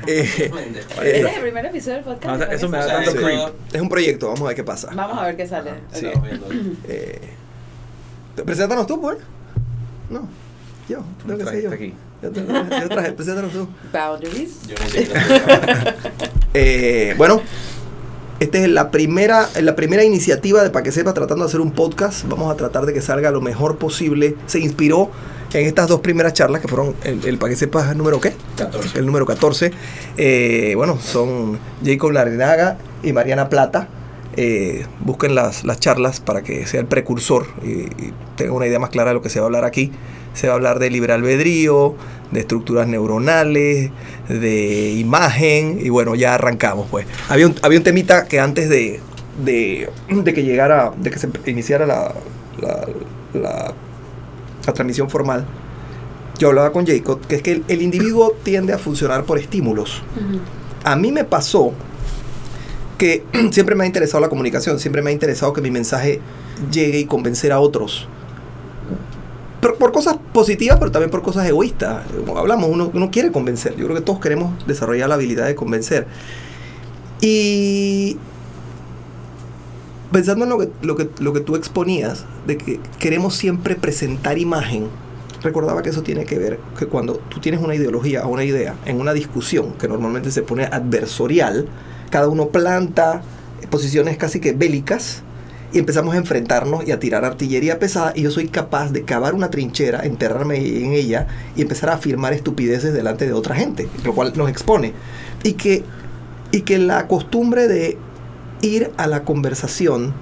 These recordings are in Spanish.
Este es el primer episodio del podcast. Eso me da tanto creep. Es un proyecto, vamos a ver qué pasa. Vamos a ver qué sale. Sí. Preséntanos tú, pues. No, yo, tengo que ser yo. Aquí. Yo traje, preséntanos tú. Boundaries. Yo no sé. Bueno, esta es la primera iniciativa de Pa' Que Sepa, tratando de hacer un podcast. Vamos a tratar de que salga lo mejor posible. Se inspiró en estas dos primeras charlas que fueron el Pa' Que Sepa número ¿qué? 14. El número 14. Bueno, son Jacob Larrinaga y Mariana Plata. Busquen las charlas para que sea el precursor y tengan una idea más clara de lo que se va a hablar aquí. Se va a hablar de libre albedrío, de estructuras neuronales, de imagen, y bueno, ya arrancamos pues. Había un temita que antes de que llegara, de que se iniciara la transmisión formal, yo hablaba con Jacob, que es que el individuo tiende a funcionar por estímulos. A mí me pasó que siempre me ha interesado la comunicación, siempre me ha interesado que mi mensaje llegue y convencer a otros. Por cosas positivas, pero también por cosas egoístas. Como hablamos, uno quiere convencer. Yo creo que todos queremos desarrollar la habilidad de convencer. Y pensando en lo que tú exponías, de que queremos siempre presentar imagen, recordaba que eso tiene que ver que cuando tú tienes una ideología o una idea en una discusión que normalmente se pone adversarial, cada uno planta posiciones casi que bélicas y empezamos a enfrentarnos y a tirar artillería pesada, y yo soy capaz de cavar una trinchera, enterrarme en ella y empezar a afirmar estupideces delante de otra gente, lo cual nos expone. Y que la costumbre de ir a la conversación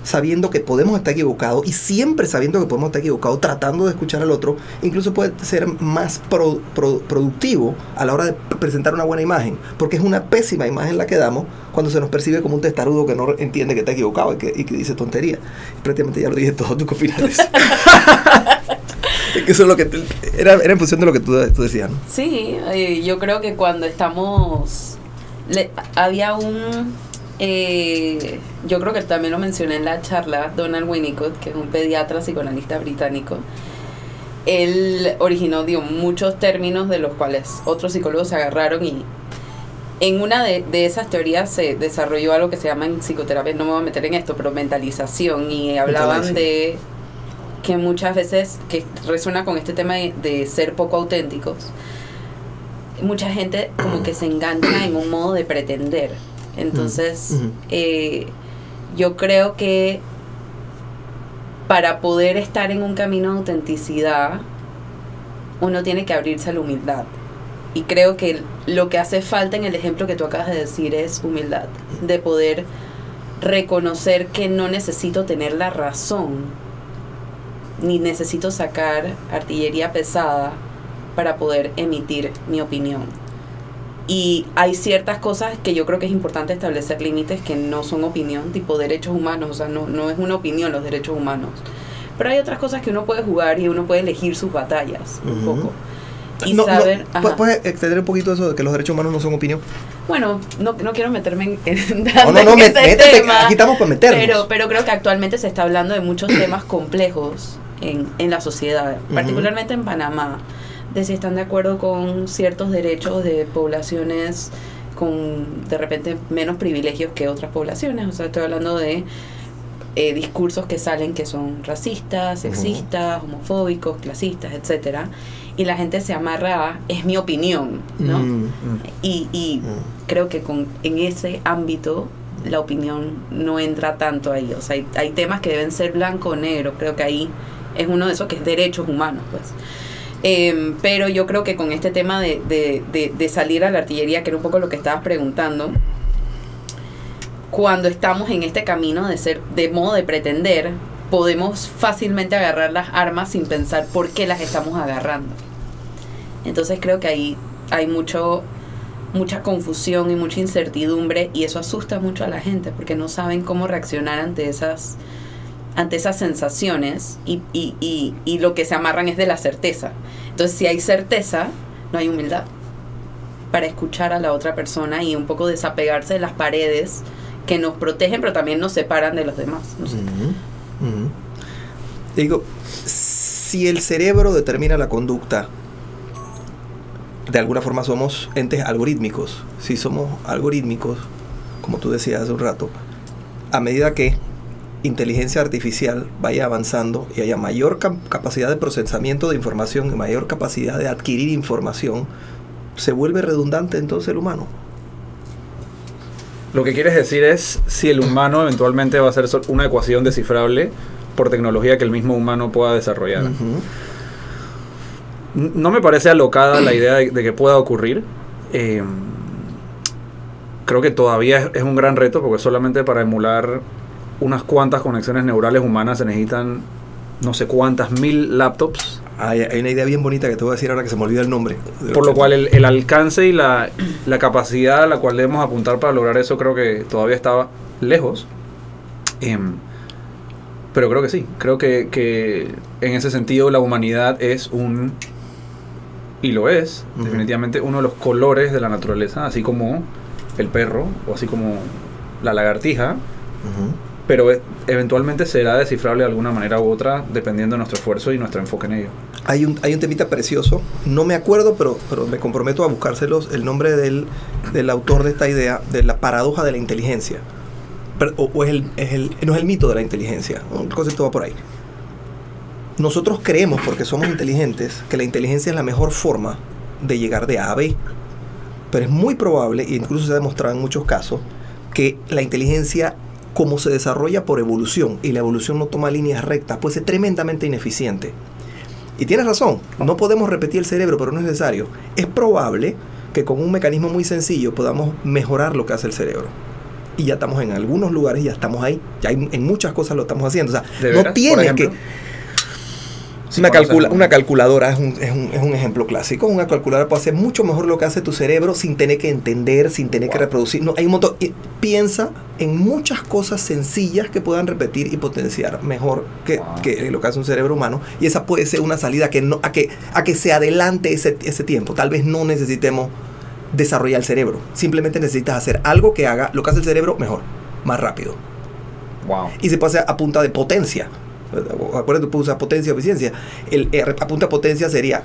sabiendo que podemos estar equivocados y siempre sabiendo que podemos estar equivocados, tratando de escuchar al otro, incluso puede ser más productivo a la hora de presentar una buena imagen, porque es una pésima imagen la que damos cuando se nos percibe como un testarudo que no entiende que está equivocado y que dice tontería. Prácticamente ya lo dije todo. ¿Tú qué opinas de eso? Es que eso es lo que era en función de lo que tú decías, ¿no? Sí, yo creo que cuando estamos... había un... yo creo que también lo mencioné en la charla, Donald Winnicott, que es un pediatra psicoanalista británico. Él originó muchos términos de los cuales otros psicólogos se agarraron, y en una de esas teorías se desarrolló algo que se llama en psicoterapia, no me voy a meter en esto, pero mentalización, y hablaban de que muchas veces, que resuena con este tema de ser poco auténticos, mucha gente como que se engancha en un modo de pretender. Entonces, yo creo que para poder estar en un camino de autenticidad, uno tiene que abrirse a la humildad. Y creo que lo que hace falta en el ejemplo que tú acabas de decir es humildad, de poder reconocer que no necesito tener la razón, ni necesito sacar artillería pesada para poder emitir mi opinión. Y hay ciertas cosas que yo creo que es importante establecer límites que no son opinión, tipo derechos humanos, o sea, no es una opinión los derechos humanos. Pero hay otras cosas que uno puede jugar y uno puede elegir sus batallas un poco. Y saber... ¿Puedes extender un poquito eso de que los derechos humanos no son opinión? Bueno, no quiero meterme en métete, tema, aquí estamos para meternos. Pero creo que actualmente se está hablando de muchos temas complejos en la sociedad, particularmente en Panamá, de si están de acuerdo con ciertos derechos de poblaciones con de repente menos privilegios que otras poblaciones. O sea, estoy hablando de discursos que salen que son racistas, sexistas, homofóbicos, clasistas, etcétera, y la gente se amarra a es mi opinión, ¿no? Y creo que en ese ámbito la opinión no entra tanto ahí. O sea, hay temas que deben ser blanco o negro. Creo que ahí es uno de esos que es derechos humanos, pues. Pero yo creo que con este tema de salir a la artillería, que era un poco lo que estabas preguntando, cuando estamos en este camino de ser, de modo de pretender, podemos fácilmente agarrar las armas sin pensar por qué las estamos agarrando. Entonces creo que ahí hay mucha confusión y mucha incertidumbre, y eso asusta mucho a la gente porque no saben cómo reaccionar ante esas sensaciones, y lo que se amarran es de la certeza. Entonces, si hay certeza, no hay humildad para escuchar a la otra persona y un poco desapegarse de las paredes que nos protegen, pero también nos separan de los demás. No sé. Digo, si el cerebro determina la conducta, de alguna forma somos entes algorítmicos. Si somos algorítmicos, como tú decías hace un rato, a medida que inteligencia artificial vaya avanzando y haya mayor capacidad de procesamiento de información y mayor capacidad de adquirir información, se vuelve redundante entonces el humano. Lo que quieres decir es si el humano eventualmente va a ser una ecuación descifrable por tecnología que el mismo humano pueda desarrollar. No me parece alocada la idea de que pueda ocurrir. Creo que todavía es un gran reto, porque solamente para emular unas cuantas conexiones neurales humanas se necesitan no sé cuántas mil laptops. Hay una idea bien bonita que te voy a decir ahora que se me olvida el nombre. Por lo cual el alcance y la capacidad a la cual debemos apuntar para lograr eso creo que todavía estaba lejos. Pero creo que sí. Creo que en ese sentido la humanidad es y lo es, definitivamente uno de los colores de la naturaleza, así como el perro o así como la lagartija. Pero eventualmente será descifrable de alguna manera u otra dependiendo de nuestro esfuerzo y nuestro enfoque en ello. Hay un temita precioso, no me acuerdo, pero me comprometo a buscárselos, el nombre del autor de esta idea, de la paradoja de la inteligencia. No es el mito de la inteligencia, un concepto va por ahí. Nosotros creemos, porque somos inteligentes, que la inteligencia es la mejor forma de llegar de A a B. Pero es muy probable, e incluso se ha demostrado en muchos casos, que la inteligencia, como se desarrolla por evolución, y la evolución no toma líneas rectas, puede ser tremendamente ineficiente. Y tienes razón, no podemos repetir el cerebro, pero no es necesario. Es probable que con un mecanismo muy sencillo podamos mejorar lo que hace el cerebro. Y ya estamos en algunos lugares, ya estamos ahí, ya en muchas cosas lo estamos haciendo. O sea, no tienes que... Una calculadora es un ejemplo clásico. Una calculadora puede hacer mucho mejor lo que hace tu cerebro sin tener que entender, sin tener que reproducir. No, hay un montón. Piensa en muchas cosas sencillas que puedan repetir y potenciar mejor que lo que hace un cerebro humano. Y esa puede ser una salida a que se adelante ese tiempo. Tal vez no necesitemos desarrollar el cerebro. Simplemente necesitas hacer algo que haga lo que hace el cerebro mejor, más rápido. Y se puede hacer a punta de potencia. Acuérdate, tú puedes usar potencia o eficiencia. A punta de potencia sería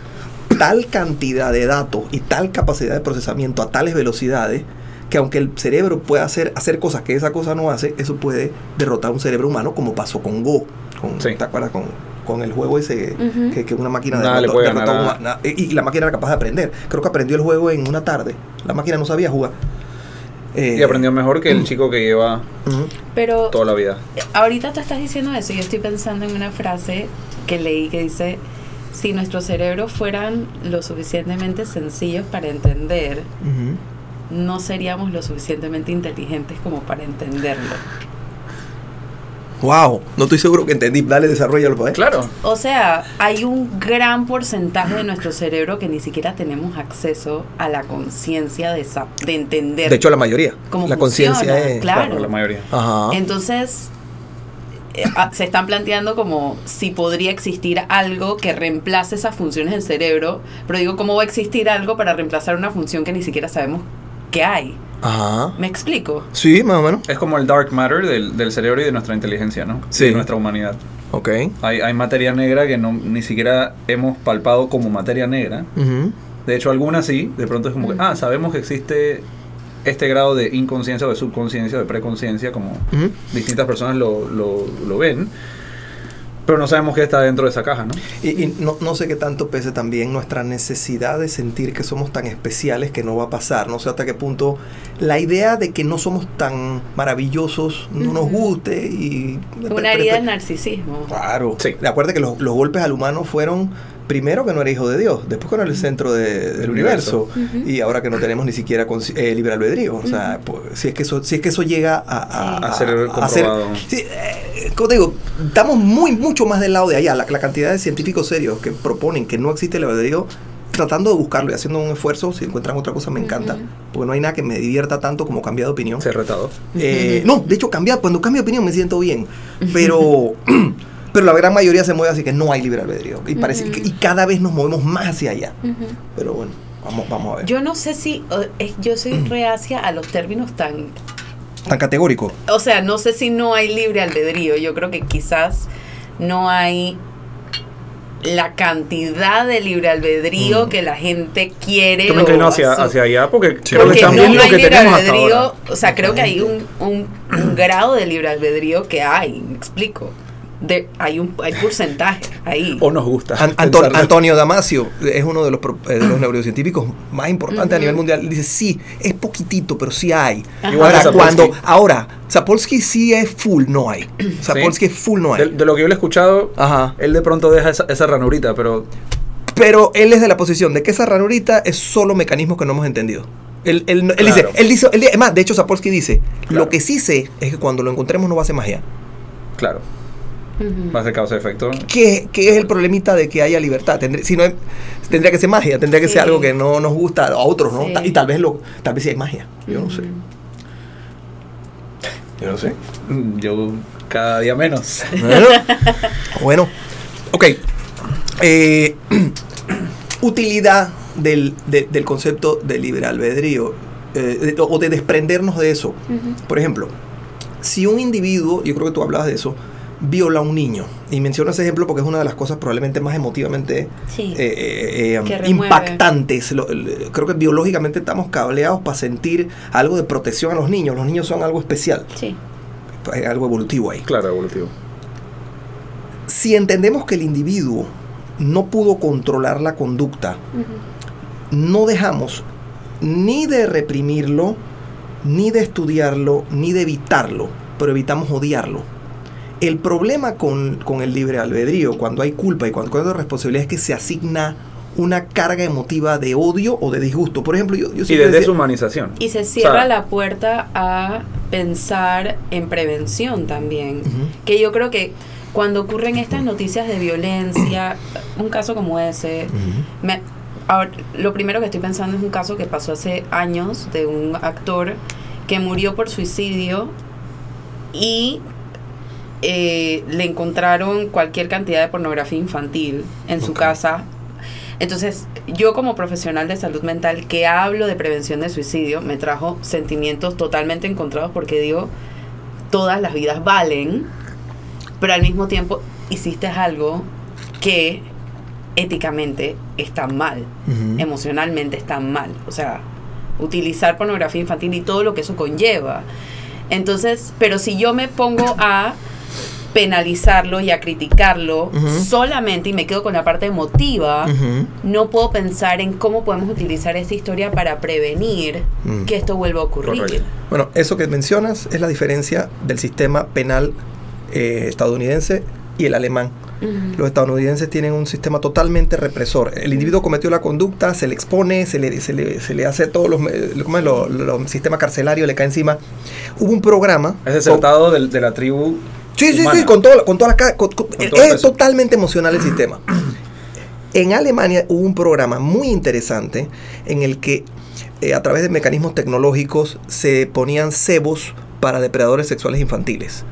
tal cantidad de datos y tal capacidad de procesamiento a tales velocidades que aunque el cerebro pueda hacer cosas que esa cosa no hace, eso puede derrotar a un cerebro humano, como pasó con Go. ¿Te acuerdas? Con el juego ese que una máquina derrotó y la máquina era capaz de aprender. Creo que aprendió el juego en una tarde. La máquina no sabía jugar. Y aprendió mejor que el chico que lleva toda la vida. Ahorita tú estás diciendo eso y yo estoy pensando en una frase que leí que dice: si nuestros cerebros fueran lo suficientemente sencillos para entender, no seríamos lo suficientemente inteligentes como para entenderlo. Wow, no estoy seguro que entendí. Dale, desarrollalo, ¿eh? Claro. O sea, hay un gran porcentaje de nuestro cerebro que ni siquiera tenemos acceso a la conciencia de entender. De hecho, la mayoría. La conciencia es... Claro. La mayoría. Ajá. Entonces, se están planteando como si podría existir algo que reemplace esas funciones del cerebro. Pero digo, ¿cómo va a existir algo para reemplazar una función que ni siquiera sabemos que hay? Ajá. ¿Me explico? Sí, más o menos. Es como el dark matter del cerebro y de nuestra inteligencia, ¿no? Sí. De nuestra humanidad. Ok. Hay materia negra que ni siquiera hemos palpado como materia negra. De hecho, algunas sí. De pronto es como que, sabemos que existe este grado de inconsciencia o de subconsciencia o de preconciencia, como distintas personas lo ven. Pero no sabemos qué está dentro de esa caja, ¿no? Y no sé qué tanto pese también nuestra necesidad de sentir que somos tan especiales que no va a pasar. No sé hasta qué punto la idea de que no somos tan maravillosos no nos guste. Y una herida del narcisismo. Claro. Sí. Acuérdate que los golpes al humano fueron... Primero que no era hijo de Dios, después que no era el centro del universo, y ahora que no tenemos ni siquiera libre albedrío. O sea, pues, si es que eso llega a ser comprobado. Como te digo, estamos mucho más del lado de allá. La cantidad de científicos serios que proponen que no existe el albedrío, tratando de buscarlo y haciendo un esfuerzo, si encuentran otra cosa me encanta, porque no hay nada que me divierta tanto como cambiar de opinión. Ser retado. No, de hecho cuando cambio de opinión me siento bien, pero... Pero la gran mayoría se mueve así que no hay libre albedrío. Y parece y cada vez nos movemos más hacia allá. Pero bueno, vamos a ver. Yo no sé si... yo soy reacia a los términos tan categórico. O sea, no sé si no hay libre albedrío. Yo creo que quizás no hay la cantidad de libre albedrío que la gente quiere. Yo me inclino hacia allá porque creo que porque también no lo hay que libre tenemos hasta albedrío, ahora. o sea, creo que hay un grado de libre albedrío que hay, me explico. Hay porcentaje ahí. O nos gusta. Antonio Damasio es uno de los neurocientíficos más importantes a nivel mundial. Dice, sí, es poquitito, pero sí hay. Igual que Sapolsky. Ahora, Sapolsky sí es full, no hay. Sapolsky es full, no hay. De lo que yo le he escuchado, Ajá. él de pronto deja esa ranurita, pero él es de la posición de que esa ranurita es solo mecanismos que no hemos entendido. Él Claro. dice, es más, de hecho Sapolsky dice, Claro. lo que sí sé es que cuando lo encontremos no va a ser magia. claro, va a ser causa-efecto. ¿Qué es el problemita de que haya libertad? Tendría que ser magia, tendría que ser algo que no nos gusta a otros, ¿no? Sí. Y tal vez sí hay magia. Yo no sé. Yo no sé. Yo cada día menos. Bueno, ok. Utilidad del concepto de libre albedrío o de desprendernos de eso. Por ejemplo, si un individuo, yo creo que tú hablabas de eso, viola a un niño, y menciono ese ejemplo porque es una de las cosas probablemente más emotivamente impactantes. Creo que biológicamente estamos cableados para sentir algo de protección a los niños. Los niños son algo especial. Sí. Hay algo evolutivo ahí. Claro, evolutivo. Si entendemos que el individuo no pudo controlar la conducta, no dejamos ni de reprimirlo, ni de estudiarlo, ni de evitarlo, pero evitamos odiarlo. El problema con el libre albedrío, cuando hay culpa y cuando hay responsabilidad, es que se asigna una carga emotiva de odio o de disgusto. Por ejemplo, yo Y siempre de decía, deshumanización. Y se cierra la puerta a pensar en prevención también. Que yo creo que cuando ocurren estas noticias de violencia, un caso como ese, ahora, lo primero que estoy pensando es un caso que pasó hace años de un actor que murió por suicidio y le encontraron cualquier cantidad de pornografía infantil en su casa. Entonces, yo como profesional de salud mental que hablo de prevención de suicidio, me trajo sentimientos totalmente encontrados porque digo, todas las vidas valen, pero al mismo tiempo hiciste algo que éticamente está mal, emocionalmente está mal. O sea, utilizar pornografía infantil y todo lo que eso conlleva. Entonces, pero si yo me pongo a penalizarlo y a criticarlo solamente y me quedo con la parte emotiva, no puedo pensar en cómo podemos utilizar esta historia para prevenir que esto vuelva a ocurrir. Correcto. Bueno, eso que mencionas es la diferencia del sistema penal estadounidense y el alemán. Los estadounidenses tienen un sistema totalmente represor. El individuo cometió la conducta, se le expone, se le hace todos los sistemas carcelarios, le cae encima. Hubo un programa. Es desertado de la tribu. Sí, humana. con todas las es eso. totalmente emocional el sistema. En Alemania hubo un programa muy interesante en el que a través de mecanismos tecnológicos se ponían cebos para depredadores sexuales infantiles.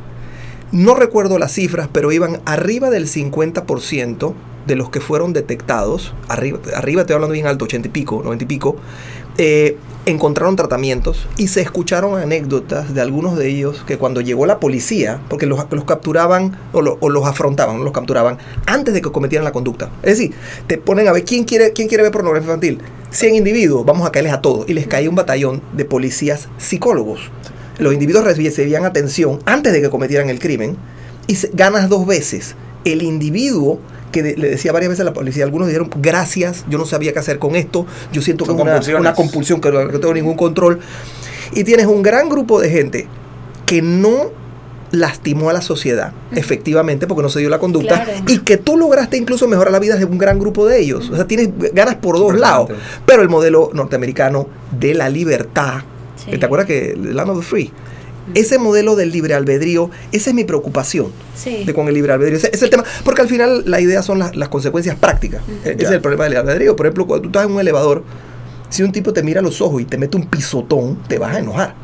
No recuerdo las cifras, pero iban arriba del 50% de los que fueron detectados, arriba estoy hablando bien alto, 80 y pico, 90 y pico, encontraron tratamientos y se escucharon anécdotas de algunos de ellos que cuando llegó la policía, porque los capturaban o los afrontaban, no los capturaban antes de que cometieran la conducta. Es decir, te ponen a ver quién quiere ver pornografía infantil. 100 individuos, vamos a caerles a todos. Y les caía un batallón de policías psicólogos. Los individuos recibían atención antes de que cometieran el crimen y ganas 2 veces. El individuo que le decía varias veces a la policía, algunos dijeron, gracias, yo no sabía qué hacer con esto, yo siento que es una compulsión, que no tengo ningún control. Y tienes un gran grupo de gente que no lastimó a la sociedad, efectivamente, porque no se dio la conducta, claro, y que tú lograste incluso mejorar la vida de un gran grupo de ellos. O sea, tienes ganas por dos lados. Pero el modelo norteamericano de la libertad, ¿te acuerdas que el Land of the Free? Ese modelo del libre albedrío, esa es mi preocupación con el libre albedrío. Ese es el tema, porque al final la idea son las consecuencias prácticas. Ese es el problema del albedrío. Por ejemplo, cuando tú estás en un elevador, si un tipo te mira a los ojos y te mete un pisotón, te vas a enojar.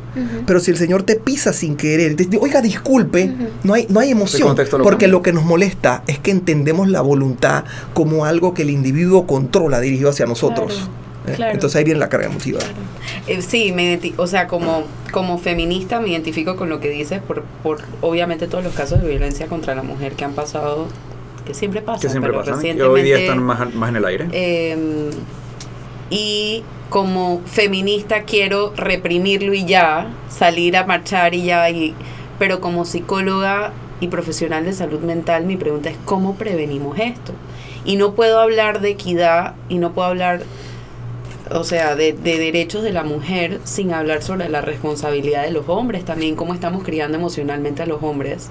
Pero si el señor te pisa sin querer y te dice, oiga, disculpe, no hay emoción. Porque lo que nos molesta es que entendemos la voluntad como algo que el individuo controla dirigido hacia nosotros. Claro. Claro. Entonces ahí viene la carga emotiva. Claro. Sí, o sea, como feminista me identifico con lo que dices por obviamente todos los casos de violencia contra la mujer que han pasado que siempre pasa, Que siempre pero pasan, que recientemente... hoy día están más en el aire. Y como feminista quiero reprimirlo y ya, salir a marchar y ya, pero como psicóloga y profesional de salud mental, mi pregunta es ¿cómo prevenimos esto? Y no puedo hablar de equidad y no puedo hablar, o sea, de derechos de la mujer sin hablar sobre la responsabilidad de los hombres también, cómo estamos criando emocionalmente a los hombres,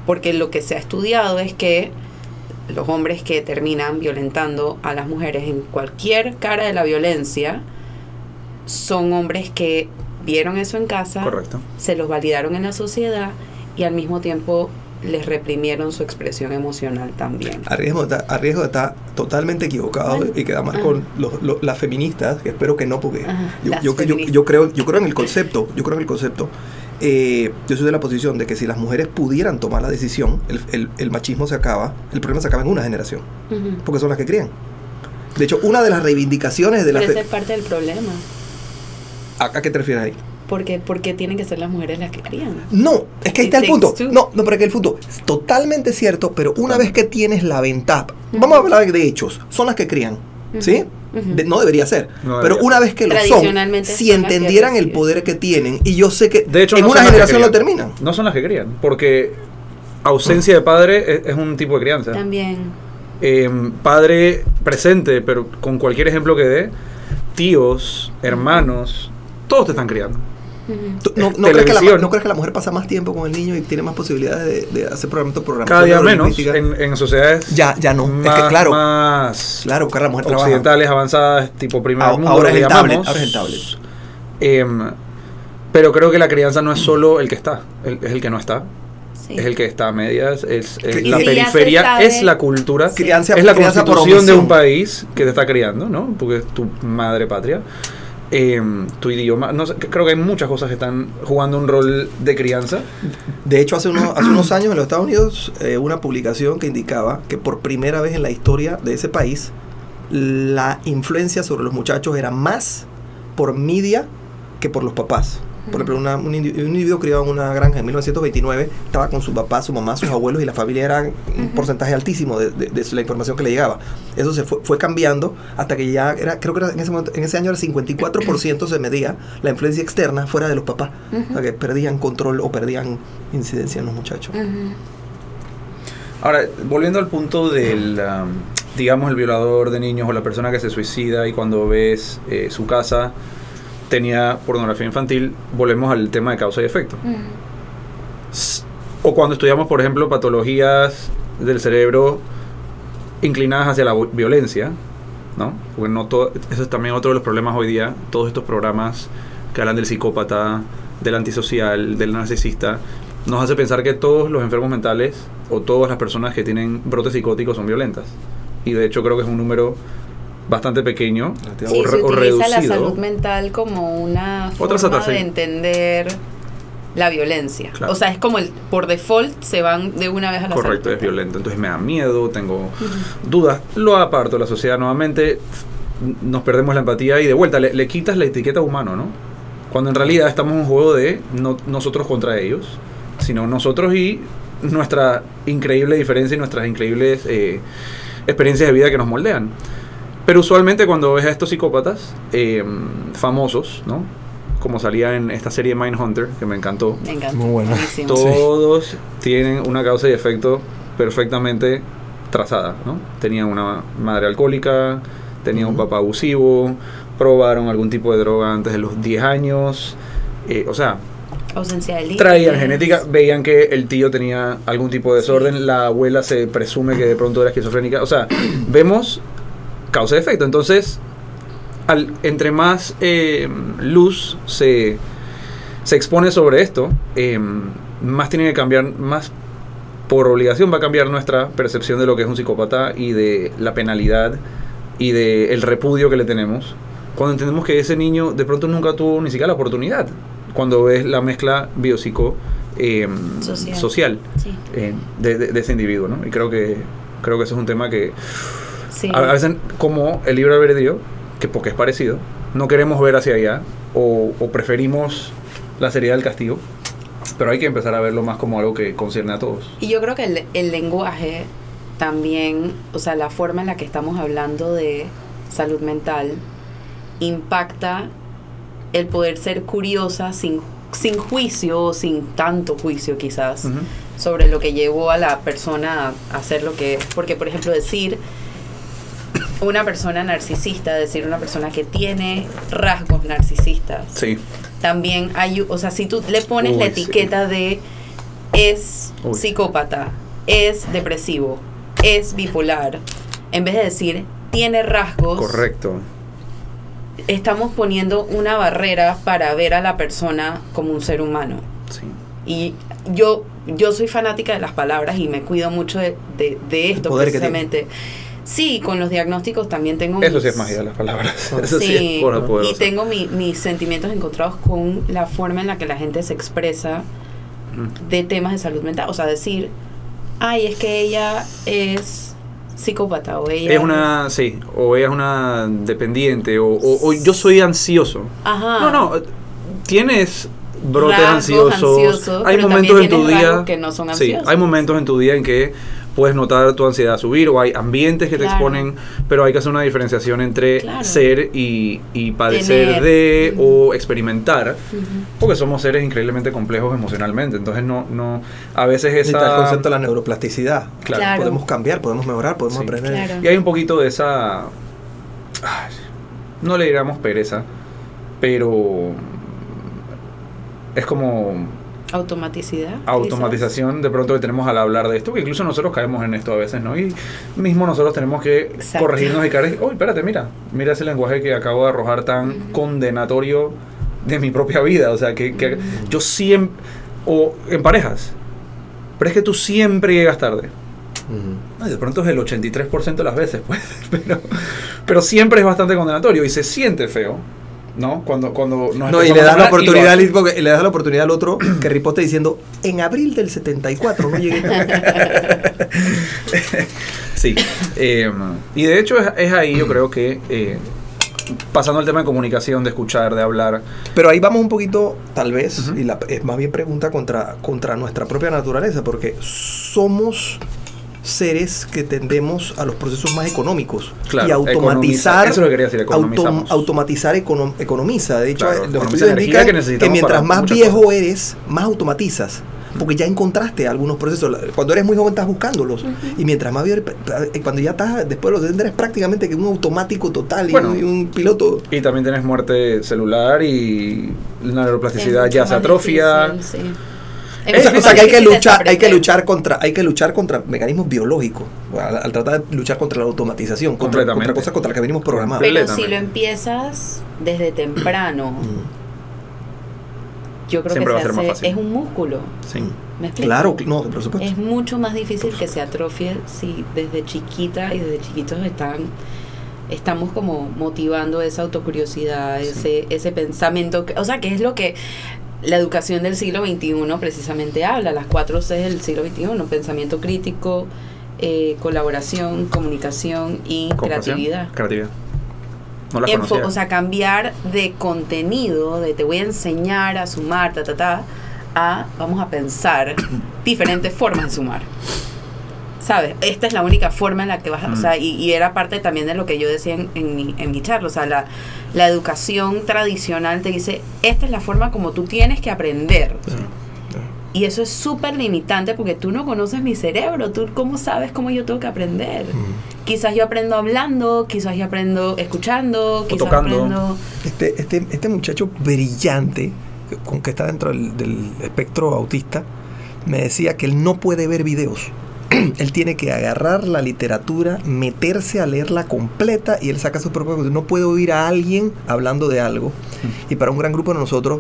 porque lo que se ha estudiado es que los hombres que terminan violentando a las mujeres en cualquier cara de la violencia son hombres que vieron eso en casa, Correcto. se los validaron en la sociedad y al mismo tiempo les reprimieron su expresión emocional también. A riesgo de estar totalmente equivocado, Bueno, y queda mal con las feministas, que espero que no, porque yo creo en el concepto. Yo soy de la posición de que si las mujeres pudieran tomar la decisión, el machismo se acaba, el problema se acaba en una generación, porque son las que crían. De hecho, una de las reivindicaciones de la... Pero esa es parte del problema. ¿A qué te refieres ahí? Porque tienen que ser las mujeres las que crían. No, es que ahí está el It punto. takes two. No, pero es que el punto es totalmente cierto, pero una vez que tienes la ventaja, vamos a hablar de hechos, son las que crían, ¿sí? No debería ser, No pero debería una vez que lo son, Tradicionalmente si son las que entendieran el reciben. poder que tienen, y yo sé que De hecho, en no una son las que generación lo crían. terminan. No son las que crían, porque ausencia de padre es un tipo de crianza. También. Padre presente, pero con cualquier ejemplo que dé, tíos, hermanos, todos te están criando. ¿No Televisión. crees que la mujer pasa más tiempo con el niño y tiene más posibilidades de hacer programación? Cada día menos neurolingüística? en sociedades Ya no. más, Es que claro, más claro, que la mujer trabaja. occidentales, avanzadas, tipo primer mundo, Ahora lo es que el tablet, llamamos. ahora es el tablet. Pero creo que la crianza no es solo el que está, es el que no está. Sí. Es el que está a medias, es Y la si ya se periferia, sabe- es la cultura, Sí. Crianza es la por constitución de omisión. un país que te está criando, ¿no? Porque es tu madre patria, tu idioma, no sé, creo que hay muchas cosas que están jugando un rol de crianza. De hecho, hace unos años en los Estados Unidos, una publicación que indicaba que por primera vez en la historia de ese país, la influencia sobre los muchachos era más por media que por los papás. Por ejemplo, un individuo criado en una granja en 1929 estaba con su papá, su mamá, sus abuelos, y la familia era un porcentaje altísimo de la información que le llegaba. Eso se fue cambiando hasta que ya era, creo que era en ese año era 54% se medía la influencia externa fuera de los papás. O sea, que perdían control o perdían incidencia en los muchachos. Ahora, volviendo al punto del, digamos, el violador de niños o la persona que se suicida y cuando ves su casa tenía pornografía infantil, volvemos al tema de causa y efecto. O cuando estudiamos, por ejemplo, patologías del cerebro inclinadas hacia la violencia, ¿no? Porque no todo, eso es también otro de los problemas hoy día, todos estos programas que hablan del psicópata, del antisocial, del narcisista, nos hace pensar que todos los enfermos mentales o todas las personas que tienen brotes psicóticos son violentas. Y de hecho creo que es un número bastante pequeño Sí, o se utiliza reducido. la salud mental como una Otra forma satase. de entender la violencia. Claro. O sea, es como por default se van de una vez a la Correcto, salud es violento. Entonces me da miedo, tengo dudas. Lo aparto de la sociedad nuevamente, nos perdemos la empatía y de vuelta le quitas la etiqueta humano, ¿no? Cuando en realidad estamos en un juego de no nosotros contra ellos, sino nosotros y nuestra increíble diferencia y nuestras increíbles experiencias de vida que nos moldean. Pero usualmente cuando ves a estos psicópatas famosos, ¿no? Como salía en esta serie Mindhunter, que me encantó, Me encanta. Muy buena. Buenísimo. todos tienen una causa y efecto perfectamente trazada, ¿no? Tenían una madre alcohólica, tenían un papá abusivo, probaron algún tipo de droga antes de los 10 años, o sea, Ausencia de límites. traían genética, veían que el tío tenía algún tipo de desorden, la abuela se presume que de pronto era esquizofrénica, o sea, vemos causa y efecto. Entonces, entre más luz se expone sobre esto, más tiene que cambiar, más por obligación va a cambiar nuestra percepción de lo que es un psicópata y de la penalidad y de el repudio que le tenemos cuando entendemos que ese niño de pronto nunca tuvo ni siquiera la oportunidad, cuando ves la mezcla biopsico social Sí. de ese individuo, ¿no? Y creo que ese es un tema que Sí. a veces, como el libre albedrío, que porque es parecido, no queremos ver hacia allá o preferimos la seriedad del castigo, pero hay que empezar a verlo más como algo que concierne a todos. Y yo creo que el lenguaje también, o sea, la forma en la que estamos hablando de salud mental impacta el poder ser curiosa sin juicio, sin tanto juicio quizás, sobre lo que llevó a la persona a hacer lo que es. Porque, por ejemplo, decir una persona narcisista, decir una persona que tiene rasgos narcisistas, Sí. también hay, o sea, si tú le pones la etiqueta de es psicópata, es depresivo, es bipolar, en vez de decir tiene rasgos, Correcto. estamos poniendo una barrera para ver a la persona como un ser humano. Sí. Y yo soy fanática de las palabras y me cuido mucho de esto poder precisamente. Sí, con los diagnósticos también tengo Eso sí es magia de las palabras. Eso sí sí, es poderoso. y tengo mis sentimientos encontrados con la forma en la que la gente se expresa de temas de salud mental. O sea, decir, ay, es que ella es psicópata o ella Es una, sí, o ella es una dependiente, o yo soy ansioso. Ajá. No, tienes brotes Rasgos ansiosos. Hay pero momentos en también tu tienes día rasgos que no son sí, ansiosos. hay momentos en tu día en que puedes notar tu ansiedad subir, o hay ambientes que te Claro. exponen, pero hay que hacer una diferenciación entre Claro. ser y padecer Tener. de o experimentar, Ujú. porque somos seres increíblemente complejos emocionalmente. Entonces no a veces Está el esa concepto de la neuroplasticidad. Claro. Podemos cambiar, podemos mejorar, podemos Sí. aprender. Claro. Y hay un poquito de esa, no le diríamos pereza, pero es como Automaticidad. automatización de pronto que tenemos al hablar de esto, que incluso nosotros caemos en esto a veces, ¿no? Y mismo nosotros tenemos que Exacto. corregirnos y caer, uy, espérate, mira ese lenguaje que acabo de arrojar tan condenatorio de mi propia vida, o sea, que yo siempre, o en parejas, pero es que tú siempre llegas tarde. Ay, de pronto es el 83% de las veces, pues, pero siempre es bastante condenatorio y se siente feo, ¿no? Cuando nos No, y empezamos le a das la hablar y oportunidad, lo hace. porque le das la oportunidad al otro que riposte diciendo, en abril del 74 no llegué. Sí, y de hecho es ahí yo creo que pasando al tema de comunicación, de escuchar, de hablar. Pero ahí vamos un poquito, tal vez, Ujú. y es más bien pregunta contra nuestra propia naturaleza, porque somos seres que tendemos a los procesos más económicos. Claro, y automatizar, economiza. Eso es lo que quería decir, economizamos. automatizar economiza. De hecho, Claro, los economiza estudios energía indican que que, necesitamos mientras para más muchas viejo cosas. eres, más automatizas. Porque ya encontraste algunos procesos. Cuando eres muy joven estás buscándolos. Y mientras más viejo, cuando ya estás, después de los 70 eres prácticamente que un automático total Bueno, y un piloto. Y también tienes muerte celular y la neuroplasticidad Es ya mucho se más atrofia. difícil, sí. O Es sea, mucho o sea, más que hay que difícil luchar, desaprender. hay que luchar contra mecanismos biológicos, al tratar de luchar contra la automatización, contra Completamente. cosas contra las que venimos programados. Pero si completamente. lo empiezas desde temprano, yo creo Siempre va a que ser más fácil. es un músculo. Sí. ¿Me explico? Claro, no, por supuesto. Es mucho más difícil que se atrofie si desde chiquita y desde chiquitos estamos como motivando esa autocuriosidad, Sí. ese pensamiento, o sea, que es lo que la educación del siglo XXI precisamente habla, las 4 Cs del siglo XXI, pensamiento crítico, colaboración, comunicación y Compasión, creatividad. Creatividad. No las conocía. O sea, cambiar de contenido, de te voy a enseñar a sumar, a vamos a pensar diferentes formas de sumar. ¿Sabes? Esta es la única forma en la que vas a... O sea, y era parte también de lo que yo decía en mi charla. O sea, la educación tradicional te dice, esta es la forma como tú tienes que aprender. Y eso es súper limitante porque tú no conoces mi cerebro. ¿Tú cómo sabes cómo yo tengo que aprender? Quizás yo aprendo hablando, quizás yo aprendo escuchando, quizás tocando. aprendo... Este muchacho brillante, que está dentro del espectro autista, me decía que él no puede ver videos. Él tiene que agarrar la literatura, meterse a leerla completa y él saca sus propias cosas. No puede oír a alguien hablando de algo. Y para un gran grupo de nosotros,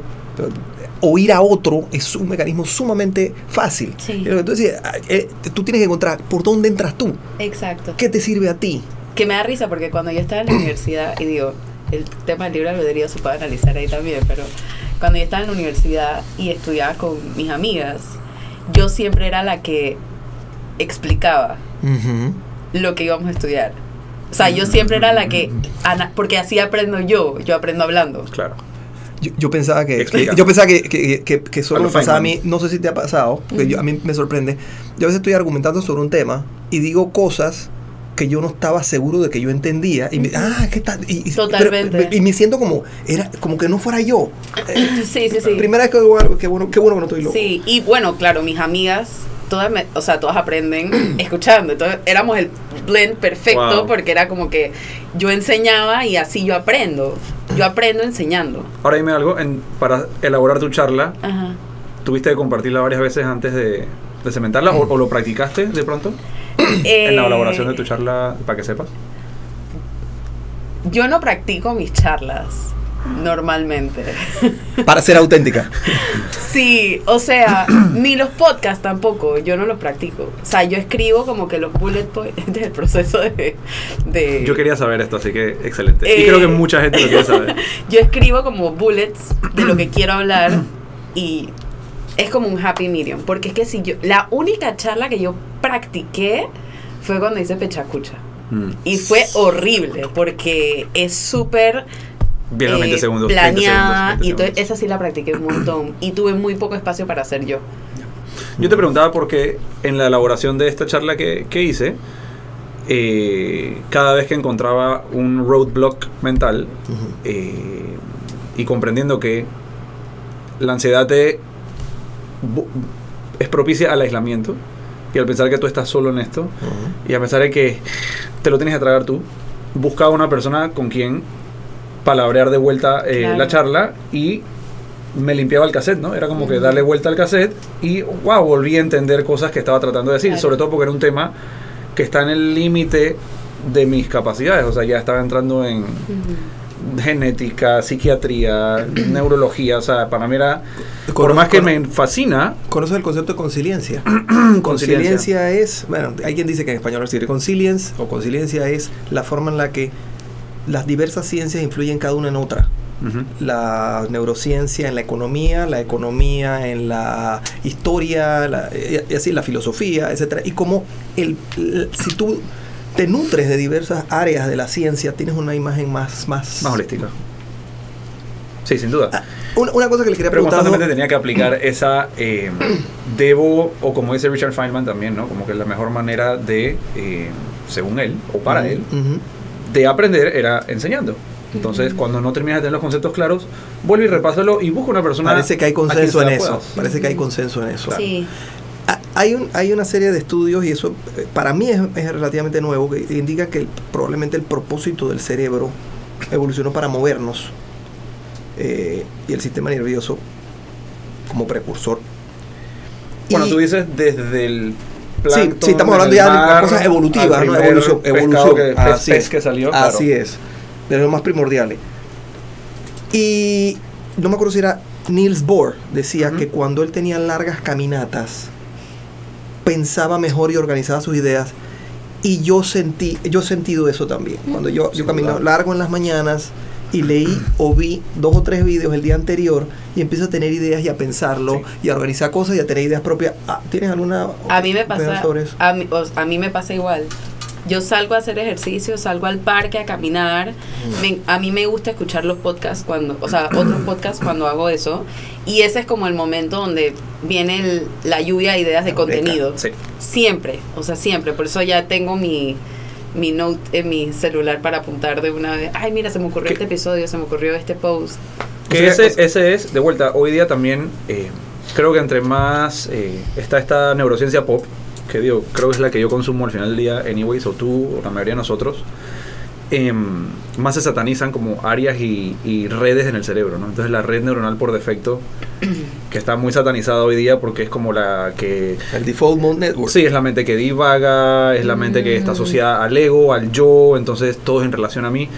oír a otro es un mecanismo sumamente fácil. Sí. Y lo que tú decías, tú tienes que encontrar por dónde entras tú. Exacto. ¿Qué te sirve a ti? Que me da risa porque cuando yo estaba en la universidad, y digo, el tema del libre albedrío se puede analizar ahí también, pero cuando yo estaba en la universidad y estudiaba con mis amigas, yo siempre era la que explicaba lo que íbamos a estudiar. O sea, yo siempre era la que, porque así aprendo yo aprendo hablando. Claro. Yo pensaba que Explica. solo me pasaba a mí, no sé si te ha pasado, porque a mí me sorprende. Yo a veces estoy argumentando sobre un tema y digo cosas que yo no estaba seguro de que yo entendía y ¿qué tal? Totalmente. Y me siento como que no fuera yo. Sí. Primera vez que digo algo, qué bueno que no estoy loco. Sí, y bueno, claro, mis amigas todas aprenden escuchando. Entonces éramos el blend perfecto. Wow. Porque era como que yo enseñaba y así yo aprendo. Yo aprendo enseñando. Ahora dime algo, para elaborar tu charla, Ajá. ¿tuviste que compartirla varias veces antes de cementarla o lo practicaste de pronto? En la elaboración de tu charla, para que sepas. Yo no practico mis charlas normalmente. Para ser auténtica. Sí, o sea, ni los podcasts tampoco, yo no los practico. O sea, yo escribo como que los bullet points del proceso de... Yo quería saber esto, así que excelente. Y creo que mucha gente lo quiere saber. Yo escribo como bullets de lo que quiero hablar y es como un happy medium. Porque es que la única charla que yo practiqué fue cuando hice Pechacucha. Y fue horrible porque es súper... Bien los 20 segundos. planeada, 20 y entonces segundos. esa sí la practiqué un montón y tuve muy poco espacio para hacer yo. Yo te preguntaba porque en la elaboración de esta charla que hice, cada vez que encontraba un roadblock mental, y comprendiendo que la ansiedad es propicia al aislamiento, y al pensar que tú estás solo en esto, y a pesar de que te lo tienes que tragar tú, buscaba una persona con quien palabrear de vuelta Claro. la charla, y me limpiaba el cassette, ¿no? Era como que darle vuelta al cassette y wow, volví a entender cosas que estaba tratando de decir, Claro. sobre todo porque era un tema que está en el límite de mis capacidades, o sea, ya estaba entrando en genética, psiquiatría, neurología, o sea, para mí era, por más que me fascina... ¿Conoces el concepto de consiliencia? Conciliencia. Conciliencia es, bueno, hay quien dice que en español es decir, consilience o conciliencia es la forma en la que las diversas ciencias influyen cada una en otra. La neurociencia en la economía en la historia, y así la filosofía, etcétera. Y como si tú te nutres de diversas áreas de la ciencia, tienes una imagen más holística. Sí, sin duda. Una cosa que le quería Pero preguntar. constantemente tenía que aplicar esa debo, o como dice Richard Feynman también, ¿no? Como que la mejor manera de, según él, o para él, de aprender era enseñando. Entonces, cuando no terminas de tener los conceptos claros, vuelve y repásalo y busca una persona. Parece que hay a quien consenso se en la eso. puedas. Parece que hay consenso en eso. Sí. Hay una serie de estudios, y eso para mí es relativamente nuevo, que indica que probablemente el propósito del cerebro evolucionó para movernos, y el sistema nervioso como precursor. Bueno, tú dices desde el plancton, sí, estamos hablando ya de cosas evolutivas, al ¿no? primer Evolución. pez que salió. Así claro. es, de los más primordiales. Y no me acuerdo si era Niels Bohr, decía que cuando él tenía largas caminatas, pensaba mejor y organizaba sus ideas. Y yo he sentido eso también. Cuando yo camino largo en las mañanas y leí o vi 2 o 3 videos el día anterior y empiezo a tener ideas y a pensarlo y a organizar cosas y a tener ideas propias. ¿Tienes alguna A mí me opinión pasa, sobre eso? a mí me pasa igual. Yo salgo a hacer ejercicio, salgo al parque a caminar. A mí me gusta escuchar los podcasts otros podcasts cuando hago eso. Y ese es como el momento donde viene la lluvia de ideas de contenido. Sí. Siempre, siempre. Por eso ya tengo mi note en mi celular para apuntar de una vez. Ay, mira, se me ocurrió este episodio, se me ocurrió este post. Que ese es, de vuelta, hoy día también, creo que entre más está esta neurociencia pop, que digo, creo que es la que yo consumo al final del día, anyways, o tú, o la mayoría de nosotros, más se satanizan como áreas y redes en el cerebro, ¿no? Entonces la red neuronal por defecto, que está muy satanizada hoy día porque es como la que... El Default Mode Network. Sí, es la mente que divaga, es la mente que está asociada al ego, al yo, entonces todo es en relación a mí.